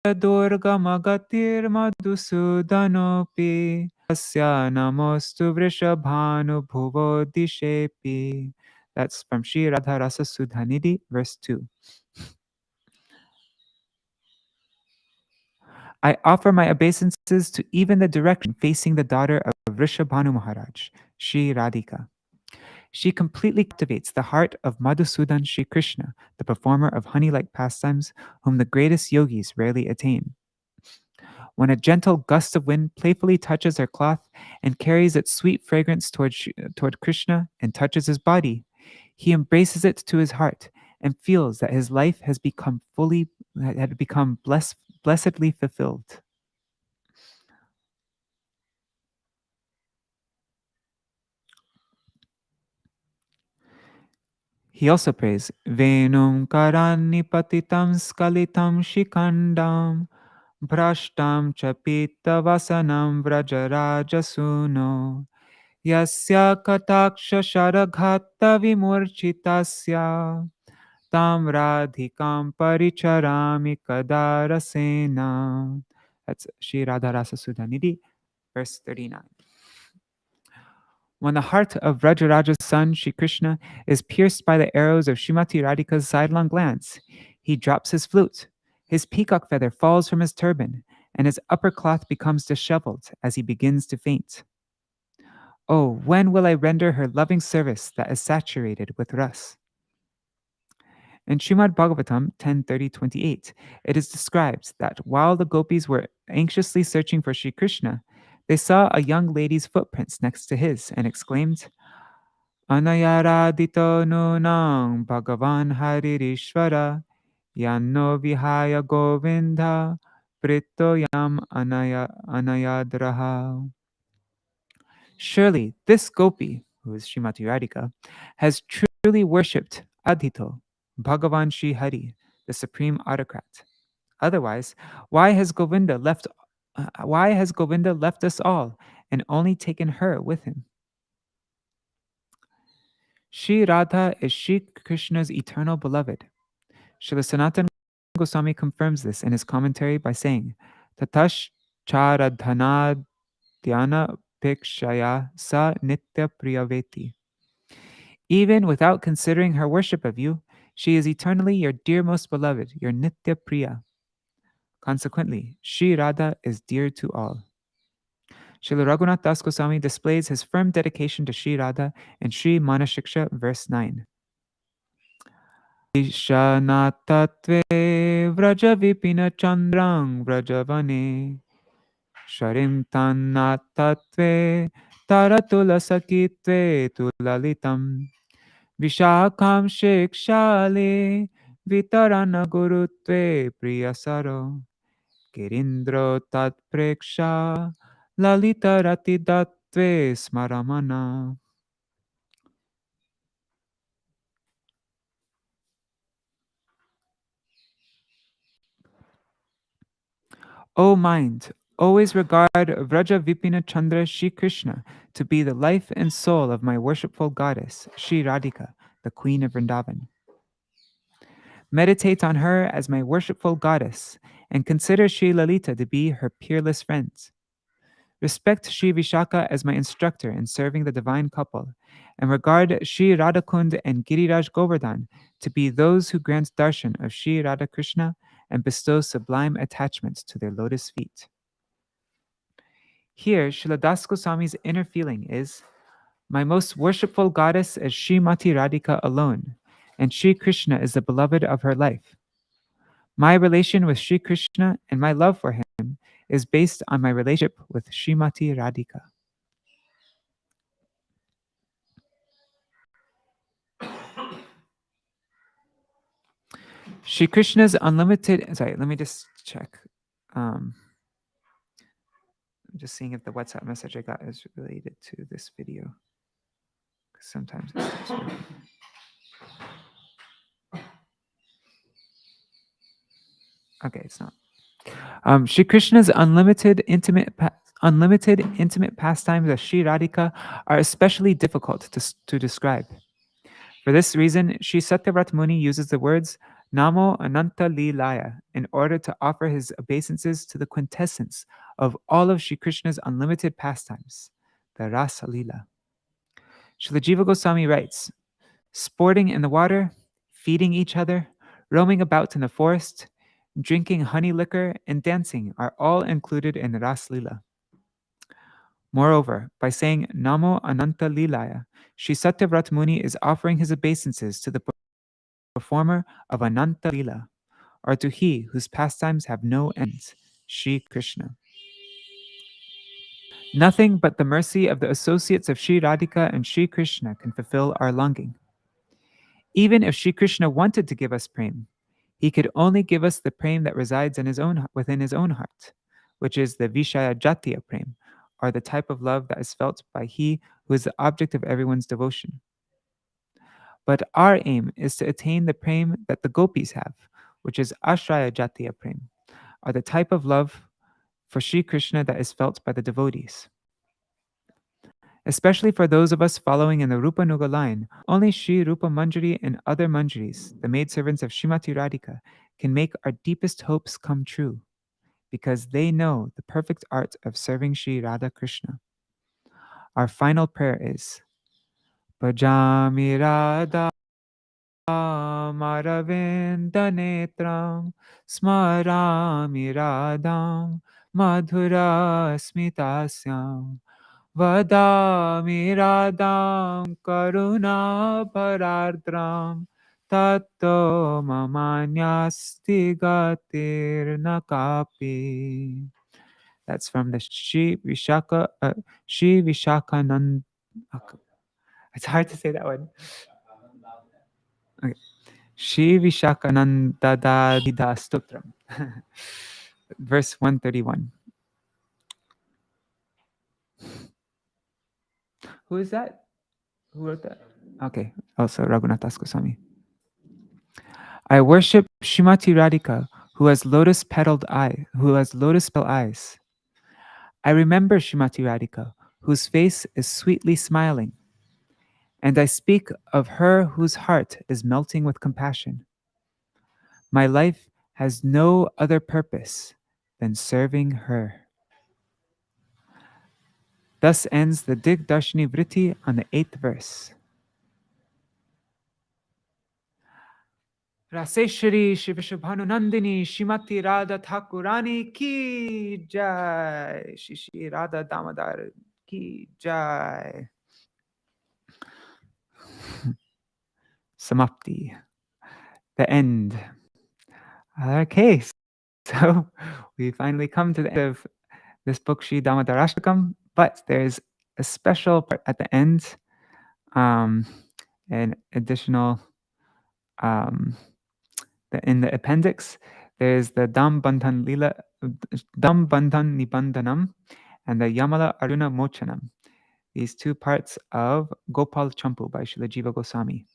durgamagatir madhusudanopi asya namostu vrishabhanu bhuvo dishepi. That's from Sri Radha Rasa Sudhanidhi, verse 2. I offer my obeisances to even the direction facing the daughter of Vrishabhanu Maharaj, Sri Radhika. She completely captivates the heart of Madhusudan Sri Krishna, the performer of honey-like pastimes, whom the greatest yogis rarely attain. When a gentle gust of wind playfully touches her cloth and carries its sweet fragrance toward Krishna and touches his body, he embraces it to his heart and feels that his life had become blessedly fulfilled. He also prays, Venum karani patitam skalitam shikandam Brashtam chapita vasanam vrajarajasuno Yasya kataksha sharaghatta vimurchitasya Tam radhikam paricharami kadarasena. That's Sri Radharasa Sudhanidhi, verse 39. When the heart of Vrajaraja's son, Sri Krishna, is pierced by the arrows of Srimati Radhika's sidelong glance, he drops his flute. His peacock feather falls from his turban, and his upper cloth becomes disheveled as he begins to faint. Oh, when will I render her loving service that is saturated with rus? In Srimad Bhagavatam 10:30-28, it is described that while the gopis were anxiously searching for Sri Krishna, they saw a young lady's footprints next to his and exclaimed, Anayaradito nunang Bhagavan Haririshvara Yanno Vihaya Govinda Pritoyam Anayadraha. Surely this gopi, who is Srimati Radhika, has truly worshipped Adhito, Bhagavan Sri Hari, the supreme autocrat. Otherwise, why has Govinda left us all and only taken her with him? Sri Radha is Sri Krishna's eternal beloved. Srila Sanatana Goswami confirms this in his commentary by saying, Tatash charadhana dhyana pikshaya sa nitya priyaveti. Even without considering her worship of you, she is eternally your dearmost beloved, your nitya priya. Consequently, Sri Radha is dear to all. Srila Raghunath Das Goswami displays his firm dedication to Sri Radha in Sri Manashiksha verse 9. Ishanatatve vraja vipina chandrang vrajavane sharim tannatatve taratula sakitve tulalitam vishakam shikshale vitarana gurutve priyasaro kirindro tat preksha lalita ratidatve smaramana. O mind, always regard Vraja Vipina Chandra Shri Krishna to be the life and soul of my worshipful goddess, Shri Radhika, the queen of Vrindavan. Meditate on her as my worshipful goddess and consider Shri Lalita to be her peerless friend. Respect Shri Vishaka as my instructor in serving the divine couple, and regard Shri Radhakund and Giriraj Govardhan to be those who grant darshan of Shri Radha Krishna and bestow sublime attachment to their lotus feet. Here, Srila Das Goswami's inner feeling is, my most worshipful goddess is Srimati Radhika alone, and Sri Krishna is the beloved of her life. My relation with Sri Krishna and my love for him is based on my relationship with Srimati Radhika. Shri Krishna's unlimited. Sorry, let me just check. I'm just seeing if the WhatsApp message I got is related to this video. Sometimes it stops working. Okay, it's not. Shri Krishna's unlimited intimate pastimes of Shri Radhika are especially difficult to describe. For this reason, Shri Satyavrat Muni uses the words Namo Ananta Leelaya in order to offer his obeisances to the quintessence of all of Shri Krishna's unlimited pastimes, the Rasa Leela. Srila Jiva Goswami writes, sporting in the water, feeding each other, roaming about in the forest, drinking honey liquor, and dancing are all included in Ras Lila. Moreover, by saying Namo Ananta Leelaya, Sri Satyavrat Muni is offering his obeisances to the performer of Ananta Leela, or to he whose pastimes have no ends, Sri Krishna. Nothing but the mercy of the associates of Sri Radhika and Sri Krishna can fulfill our longing. Even if Sri Krishna wanted to give us prem, he could only give us the prem that resides within his own heart, which is the Vishaya Jatiya prem, or the type of love that is felt by he who is the object of everyone's devotion. But our aim is to attain the prem that the gopis have, which is Ashraya Jatiya prem, or the type of love for Sri Krishna that is felt by the devotees. Especially for those of us following in the Rupa Nuga line, only Sri Rupa Manjari and other Manjaris, the maidservants of Srimati Radhika, can make our deepest hopes come true, because they know the perfect art of serving Sri Radha Krishna. Our final prayer is, Bhajami Radha Maravinda Netram Smarami Radham Madhura Smitasyam Vadami Radham Karuna Parardram tato mamanyasti gatirna kapi. That's from the Sri Vishakhanand. It's hard to say that one. Okay. Sri Vishakhanandadadida Stotram. Verse 131. Who is that? Who wrote that? Okay, also Raghunath Goswami. I worship Srimati Radhika, who has lotus petaled eyes. I remember Srimati Radhika, whose face is sweetly smiling, and I speak of her whose heart is melting with compassion. My life has no other purpose than serving her. Thus ends the Dig-darśinī vṛtti on the 8th verse. Raseshwari Shivashabhanunandini Shrimati Radha Thakurani Ki Jai. Shri Radha Damodar Ki Jai. Samapti. The end. Okay, so we finally come to the end of this book, Sri Dāmodarāṣṭakam, but there's a special part at the end, an additional, in the appendix, there's the Dambandhan Nibandanam and the Yamala Aruna Mochanam, these two parts of Gopal Champu by Srila Jiva Goswami.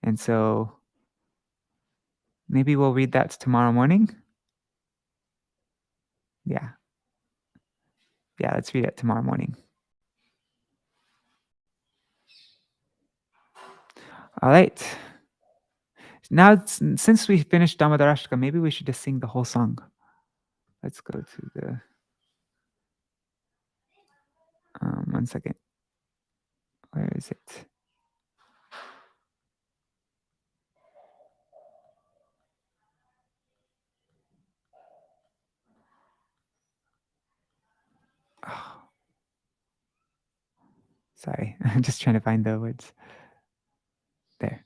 And so maybe we'll read that tomorrow morning. Yeah, let's read it tomorrow morning. All right. Now, since we finished Dāmodarāṣṭakam, maybe we should just sing the whole song. Let's go to the... one second. Where is it? Oh. Sorry, I'm just trying to find the words. There.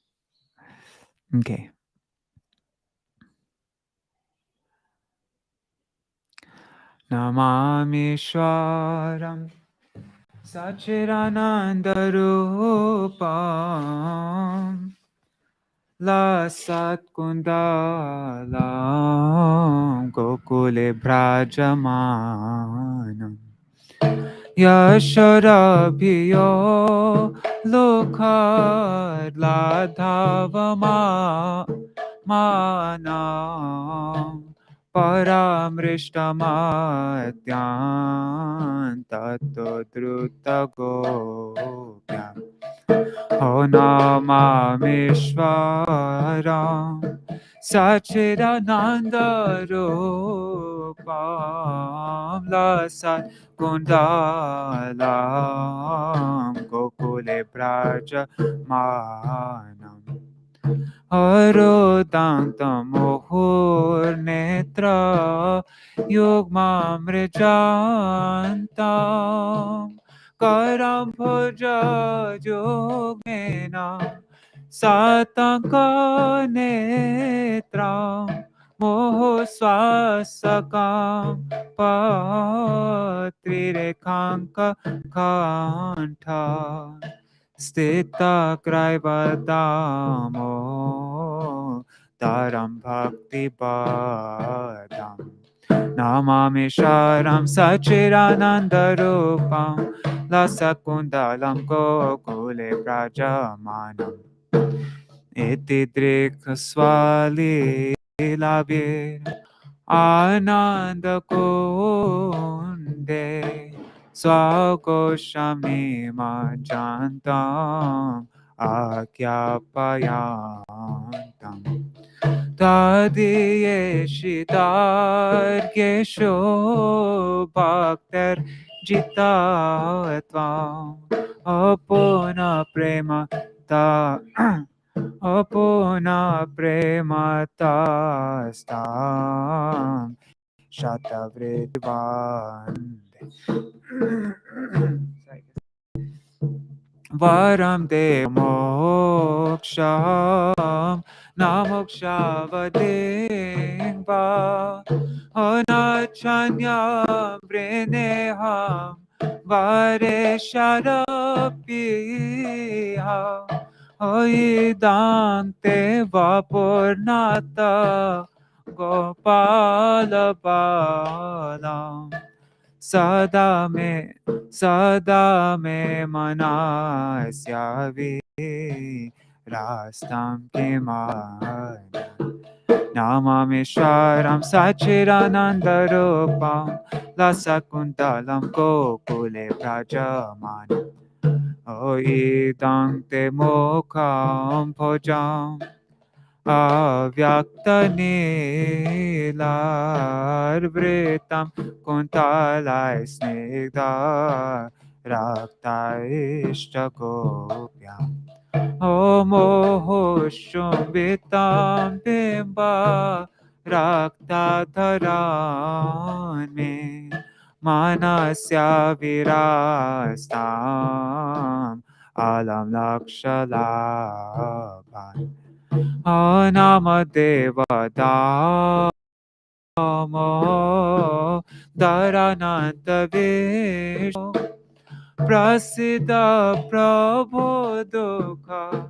Okay. Namami Shwaram Sachiranandarupam Lasat Kundalam Gokule Brajamanam Yashodabhiyo Lokad Ladhavama Manam Paramrishtamatyan Tato Druta Gopyam O Namamishwaram Sachidananda Rupam Lasat Kundalam Gokule Braja Manam Arodantam Mohur Netra Yugmamrijantam Karam Bhuja Yogena Satanka Netram Moho Swasakam Patrirekanka Kanta Stita Kraivadamo Taram Bhakti Badam Namami Sharam Sachirananda Rupam Lasakundalam Gokule Brajamanam Iti Drikswali Labir Ananda Kunde Swagoshamni Majantam Akyapayantam Tadiye Shidargesho Bhaktar Jitatvam Apuna Prema Ta Apuna Prema Tastam Shatavrivan Varam Devamo moksham namokshavadenva anachanya vreneham varesharappiha oidante vapurnata gopala balam sada me manasya rastam kimana namamishwaram sachiranandarupam lasakuntalam kokule prajamanam oidam te mokham bhojam avyaktanelar kuntalai snigdha raktaishtakopyam Omo Shumbitam Bimba Raktadharan me Manasya Virastam Alam Lakshalabhan Anamadeva Damo Dharananta Vishnu Prasida Prabhu Dukha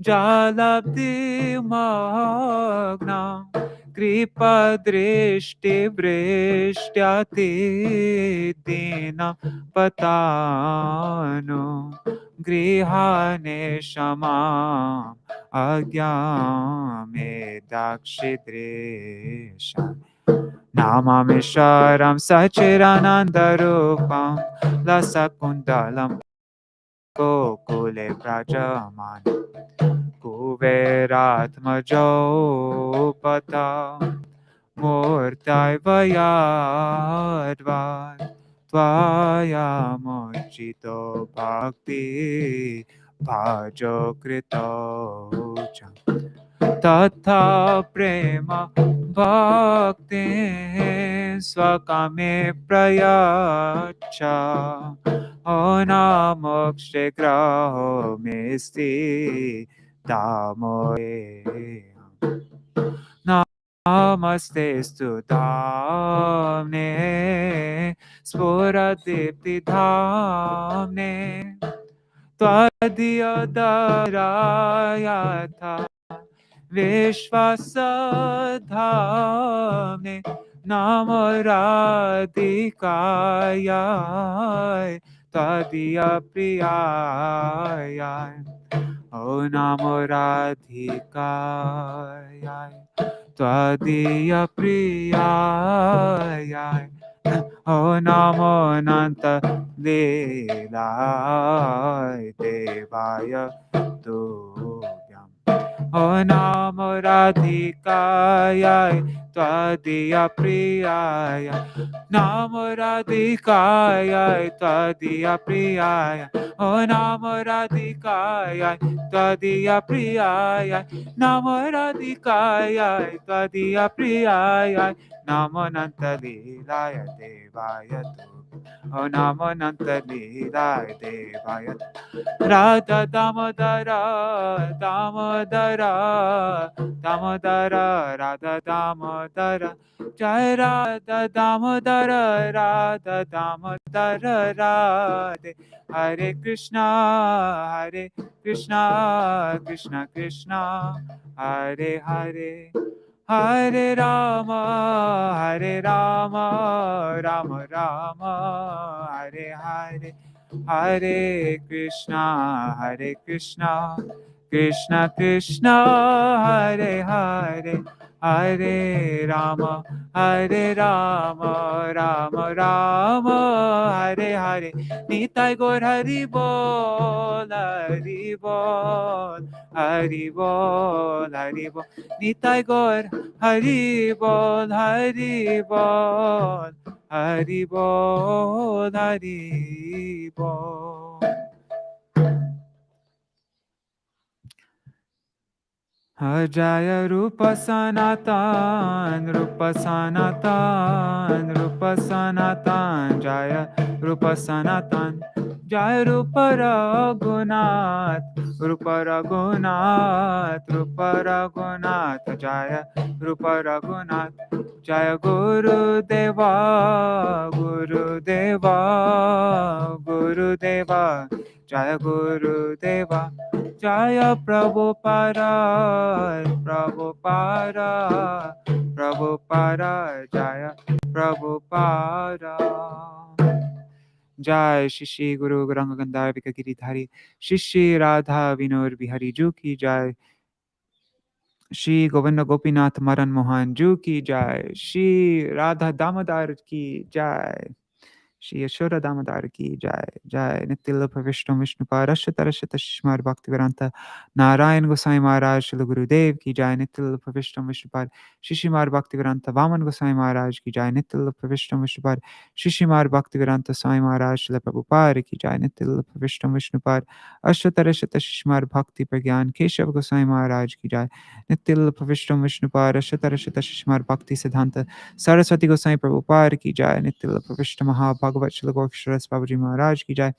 Jalabdi Magna Kripa Drishti Vrishyati Dina Patano Grihane Shamam Agyame Dakshidresha Namamisharam Sachiranandarupam Lasakundalam Gokule Prajaman Kuveratmajo Pata Murtai Vayadvat Tvaya Mochito Bhakti Bhajo Krito Cha Tatha prema bhakti swakame prayacha onamokshe graho misti damoe namaste sudhamne spuradipti dhamne tvadyadharayatha Vishvasadhamne Namoradhikāyai Tadiya Priyayai O Namoradhikāyai Tadiya Priyayai O Namo Nanta Lilai Devaya Tubhyam O Namo Radhikāyai Tvadiya Priyaya Namo Radhikāyai Tvadiya Priyaya O Namo Radhikāyai Tvadiya Priyaya Namo Radhikāyai Tvadiya Priyaya Namo Nanta Lilaya Devaya O Namo Nanta Lilaya Devaya Radha Damodara, Damodara, Damodara, Radha Damodara, Jai Radha Damodara, Radha Damodara, Radhe, Hare Krishna, Hare Krishna, Krishna Krishna, Hare Hare. Hare Rama, Hare Rama, Rama Rama, Hare Hare. Hare Krishna, Krishna Krishna, Hare Hare, Hare Rama, Rama Rama, Hare Hare. Nitai Gaur Hari Bol, Hari Bol, Hari Bol, Hari Bol. Nitai Gaur Hari Bol, Hari Bol. Hari Bol, Hari Bol. Jaya Rupa Sanatan, Rupa Sanatan, Rupa Sanatan, Jaya Rupa Sanatan, Jai Rupa Raghunath, Rupa Raghunath, Rupa Raghunath, Jaya Rupa Raghunath, Jaya Guru Deva, Guru Deva, Guru Deva, Jaya Guru Deva, Jaya Prabhupada, Prabhupada, Prabhupada, Jaya Prabhupada. Jai Shishi Guru Gauranga Gandhar Giridhari Shishi Radha Vinod Bihari Ju ki Jai Shri Govinda Gopinath Madan Mohan Ju ki Jai Shri Radha Damodar ki Jai Shri Yashoda Damodar ki Jai Jai Nityalapa Vishnu Vishnupad Ashata Rashata Shishmar Bhaktivedanta Narayan Gosai Maharaj Shri Gurudev ki Jai Nityalapa Vishnu Vishnupad Shishimar Bhaktivedanta Vaman Gosai Maharaj ki Jai Nityalapa Vishnu Vishnupad Shishimar Bhaktivedanta Swami Maharaj Shri Prabhupada ki Jai Nityalapa Vishnu Vishnupad Ashata Rashata Shishmar Bhakti Pragyan Keshav Gosai Maharaj ki Jai Nityalapa Vishnu Vishnupad Ashata Rashata Shishmar Bhakti Siddhanta Saraswati Gosai Prabhupada ki Jai Nityalapa Vishnu Mahabhagavat Shri Gorksharas Babaji Maharaj ki Jai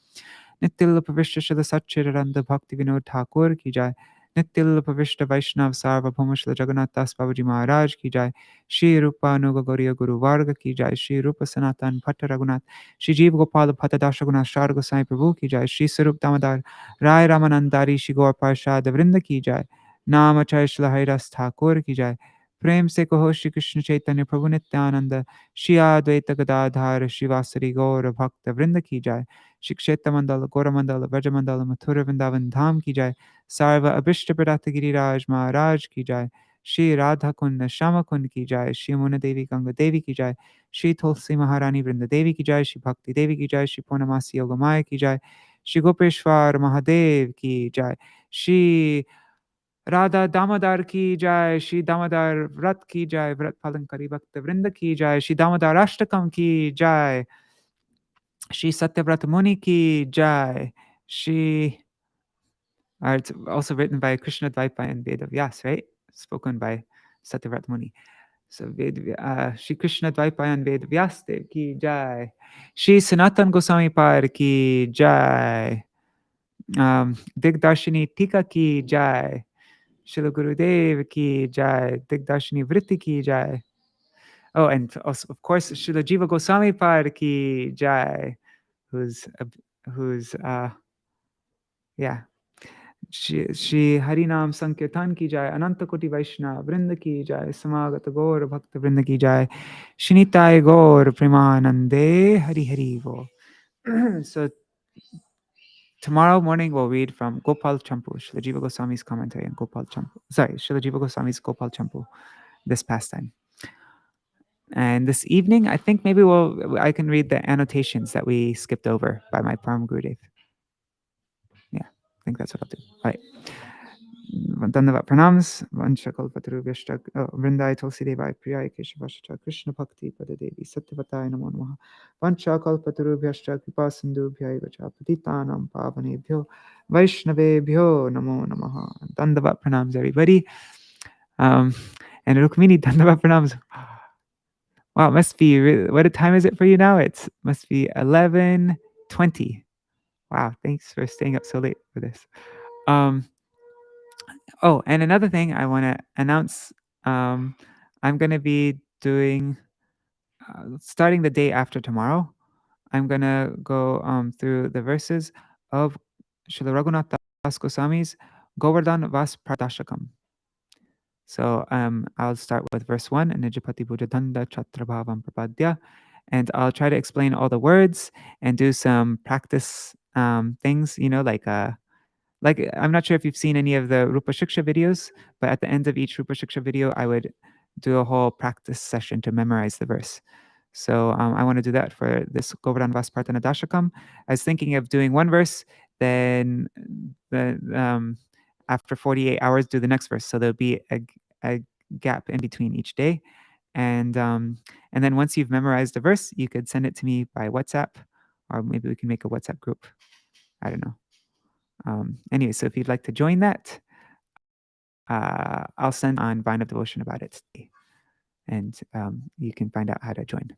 Nityalapa Vishnu Shri Satchidananda Bhakti Vinod Thakur ki Jai Nityalapa Vishnu Vaishnav Sarvabhauma Shri Jagannath Das Babaji Maharaj ki Jai Shri Rupa Anuga Gauriya Guru Varga ki Jai Shri Rupa Sanatan Bhatta Raghunath Shri Jeev Gopal Bhatta Das Raghunath Shar Gosai Prabhu ki Jai Shri Sarup Damodar Rai Ramanandari Shri Gaur Parshad Vrinda ki Jai Namachay Shri Hairas Thakur ki Jai प्रेम से कहो श्री कृष्ण चैतन्य प्रभु नित्यानंद श्री अद्वैत गदाधार शिवासरी गौर भक्त वृंद की जाय श्री क्षेत्र मंडल गौरमंडल ब्रजमंडल मथुर वृंदावन धाम की जाय सर्व अभिष्ट प्रदात गिरिराज महाराज की जाय श्री राधा कुंड श्याम कुंड की जाय श्री मुन देवी गंगा देवी की जाय श्री तुलसी महारानी वृंद देवी की जाय श्री भक्ति देवी की जाय श्री पूर्णमासी योगमाया की जाय श्री गोपेश्वर महादेव की जाय श्री राधा दामोदर की जय श्री दामोदर व्रत की जय व्रत पालन करी भक्त वृंद की जय श्री दामोदराष्टकम की जय श्री सत्यव्रत मुनि की जय Shri it's also written by Krishna Dvaipa and Vedavyas, right? Spoken by Satyavrat Muni. So Shri Krishna Dvaipa and Vedavyas Dev ki jai. Shri Sanatan Goswami Par ki jai. Dig-darśinī-ṭīkā ki jai. Shila Gurudev ki jai, Dig-darśinī vṛtti ki jai. Oh, and also, of course, Srila Jiva Goswami Pad ki jai, who's yeah. Shri Harinam Sankirtan ki jai, Ananta Koti Vaishnava Vrinda ki jai, Samagata Gaur Bhakta Vrinda ki jai, Shinitai Gaur Premanande Hari Hari Vo. So tomorrow morning we'll read from Gopal Champu, Srila Jiva Goswami's commentary on Gopal Champu. Sorry, Srila Jiva Goswami's Gopal Champu this past time. And this evening, I think maybe I can read the annotations that we skipped over by my Param Gurudev. Yeah, I think that's what I'll do. All right. Dandavat pranams. Vanchakalpatarubhyashta Vrindai Tulsidevai Priyai Keshavashta Krishna Bhakti Padadevi Satyavataya Namo Namaha Vanchakalpatarubhyashta Kripa Sindhubhyai Vacha Patitanam Pavanebhyo Vaishnavebhyo Namo Namaha. Dandavat pranams, everybody. And Rukmini, Dandavat pranams. Wow, it must be, what time is it for you now? It must be 11:20. Wow, thanks for staying up so late for this. Oh, and another thing I want to announce, I'm going to be doing, starting the day after tomorrow, I'm going to go through the verses of Srila Raghunath Das Goswami's Govardhan Vas Pradashakam. So I'll start with verse 1, Nijapati Bhujadanda Chatrabhavam Prapadya, and I'll try to explain all the words and do some practice things, like I'm not sure if you've seen any of the Rupa Shiksha videos, but at the end of each Rupa Shiksha video, I would do a whole practice session to memorize the verse. So I want to do that for this Govardhan Vas Pradashakam. I was thinking of doing one verse, then after 48 hours, do the next verse. So there'll be a gap in between each day. And then once you've memorized the verse, you could send it to me by WhatsApp, or maybe we can make a WhatsApp group. I don't know. Anyway, so if you'd like to join that, I'll send on Vine of Devotion about it today. And you can find out how to join.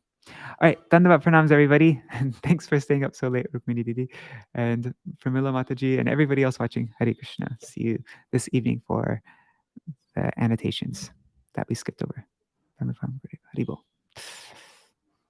All right, Dandavat pranams, everybody. And thanks for staying up so late, Rukmini Didi. And Pramila Mataji and everybody else watching, Hare Krishna. See you this evening for the annotations that we skipped over. Haribol.